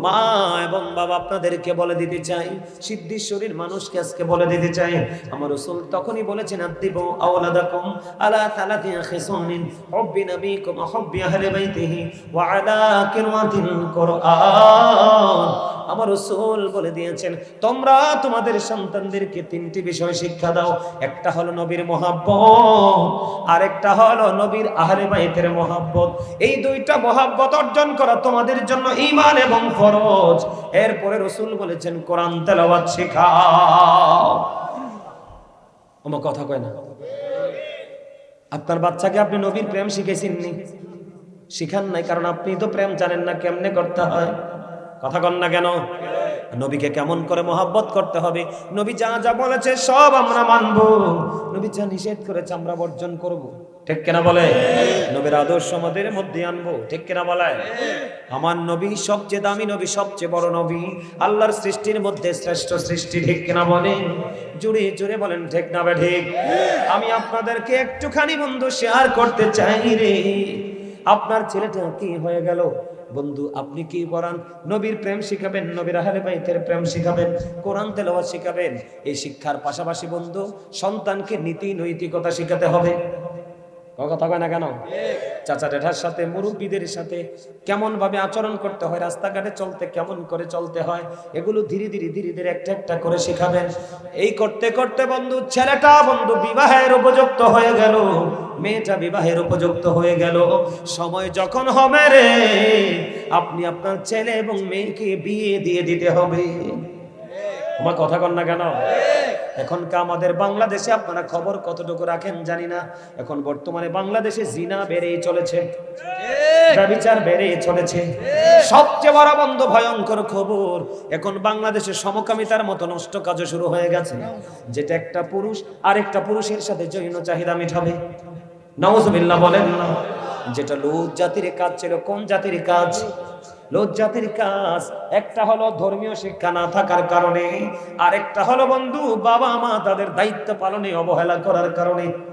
মা এবং বাবা আপনাদেরকে বলে দিতে চাই, সিদ্ধেশ্বরীর মানুষকে আজকে বলে দিতে চাই, আমার রাসূল তখনই বলেছেন আদিবু আওলাদাকুম আলা সালাতি খিসানিন হুব্বি নবীকুম হুব্বি আহলি বাইতিহি ওয়া আলা কিরাতিল কুরআন। আমার রাসূল বলে দিয়েছেন তোমরা তোমাদের সন্তানদেরকে 3টি বিষয় শিক্ষা দাও, একটা হলো নবীর মহব্বত, আরেকটা হলো নবীর আহলে বাইতের মহব্বত। এই 2টা মহব্বত অর্জন করা তোমাদের জন্য ঈমান এবং ফরজ। এরপরে রাসূল বলেছেন কোরআন তেলাওয়াত শেখাও। আমার কথা কয় না? আপনার বাচ্চাকে আপনি নবীর প্রেম শিখেছেননি? শিখান নাই, কারণ আপনি তো প্রেম জানেন না কেমনে করতে হয়। কথা কন না কেন? নবীকে কেমন করে মহাব্বত করতে হবে, নবী যা যা বলেছে সব আমরা মানবো, নবী যা নিষেধ করেছে আমরা বর্জন করব। ঠিক কিনা বলে? নবীর আদর্শ আমাদের মধ্যে আনবো। ঠিক কিনা বলে? আমার নবী সবচেয়ে দামি নবী, সবচেয়ে বড় নবী, আল্লাহর সৃষ্টির মধ্যে শ্রেষ্ঠ সৃষ্টি। ঠিক কিনা বলেন? জুড়ে জুড়ে বলেন ঠিক না বে ঠিক? আমি আপনাদেরকে একটুখানি বন্ধু শেয়ার করতে চাই রে। আপনার ছেলেটা কি হয়ে গেল বন্ধু, আপনি কি করান? নবীর প্রেম শিখাবেন, নবীর আহলে বাইতের প্রেম শিখাবেন, কোরআন তেলাওয়াত শিখাবেন। এই শিক্ষার পাশাপাশি বন্ধু সন্তানকে নীতি নৈতিকতা শিখাতে হবে। কথা কয় না কেন? চাচা জেঠার সাথে, মুরব্বীদের সাথে কেমন ভাবে আচরণ করতে হয়, রাস্তাঘাটে চলতে কেমন করে চলতে হয়, এগুলো ধীরে ধীরে একটা একটা করে শিখাবেন। এই করতে করতে বন্ধু ছেলেটা বন্ধু বিবাহের উপযুক্ত হয়ে গেল, মেয়েটা বিবাহের উপযুক্ত হয়ে গেল। সময় যখন হবে রে, আপনি আপনার ছেলে এবং মেয়েকে বিয়ে দিয়ে দিতে হবে। আমার কথা কন না কেন? এখনকার আমাদের বাংলাদেশে আপনারা খবর কতটুকু রাখেন জানি না, এখন বর্তমানে বাংলাদেশে জিনা বেড়েই চলেছে, ব্যভিচার বেড়েই চলেছে। সবচেয়ে বড় বন্ধ ভয়ঙ্কর খবর, এখন বাংলাদেশে সমকামিতার মতো নষ্ট কাজও শুরু হয়ে গেছে, যেটা একটা পুরুষ আরেকটা পুরুষের সাথে যৌন চাহিদা মেটাবে। নাউজুবিল্লাহ বলেন না। যেটা লূত জাতির কাজ ছিল। কোন জাতির কাজ? লূত জাতির কাজ। একটা হলো ধর্মীয় শিক্ষা না থাকার কারণে, আরেকটা হলো বন্ধু বাবা মা তাদের দায়িত্ব পালনে অবহেলা করার কারণে।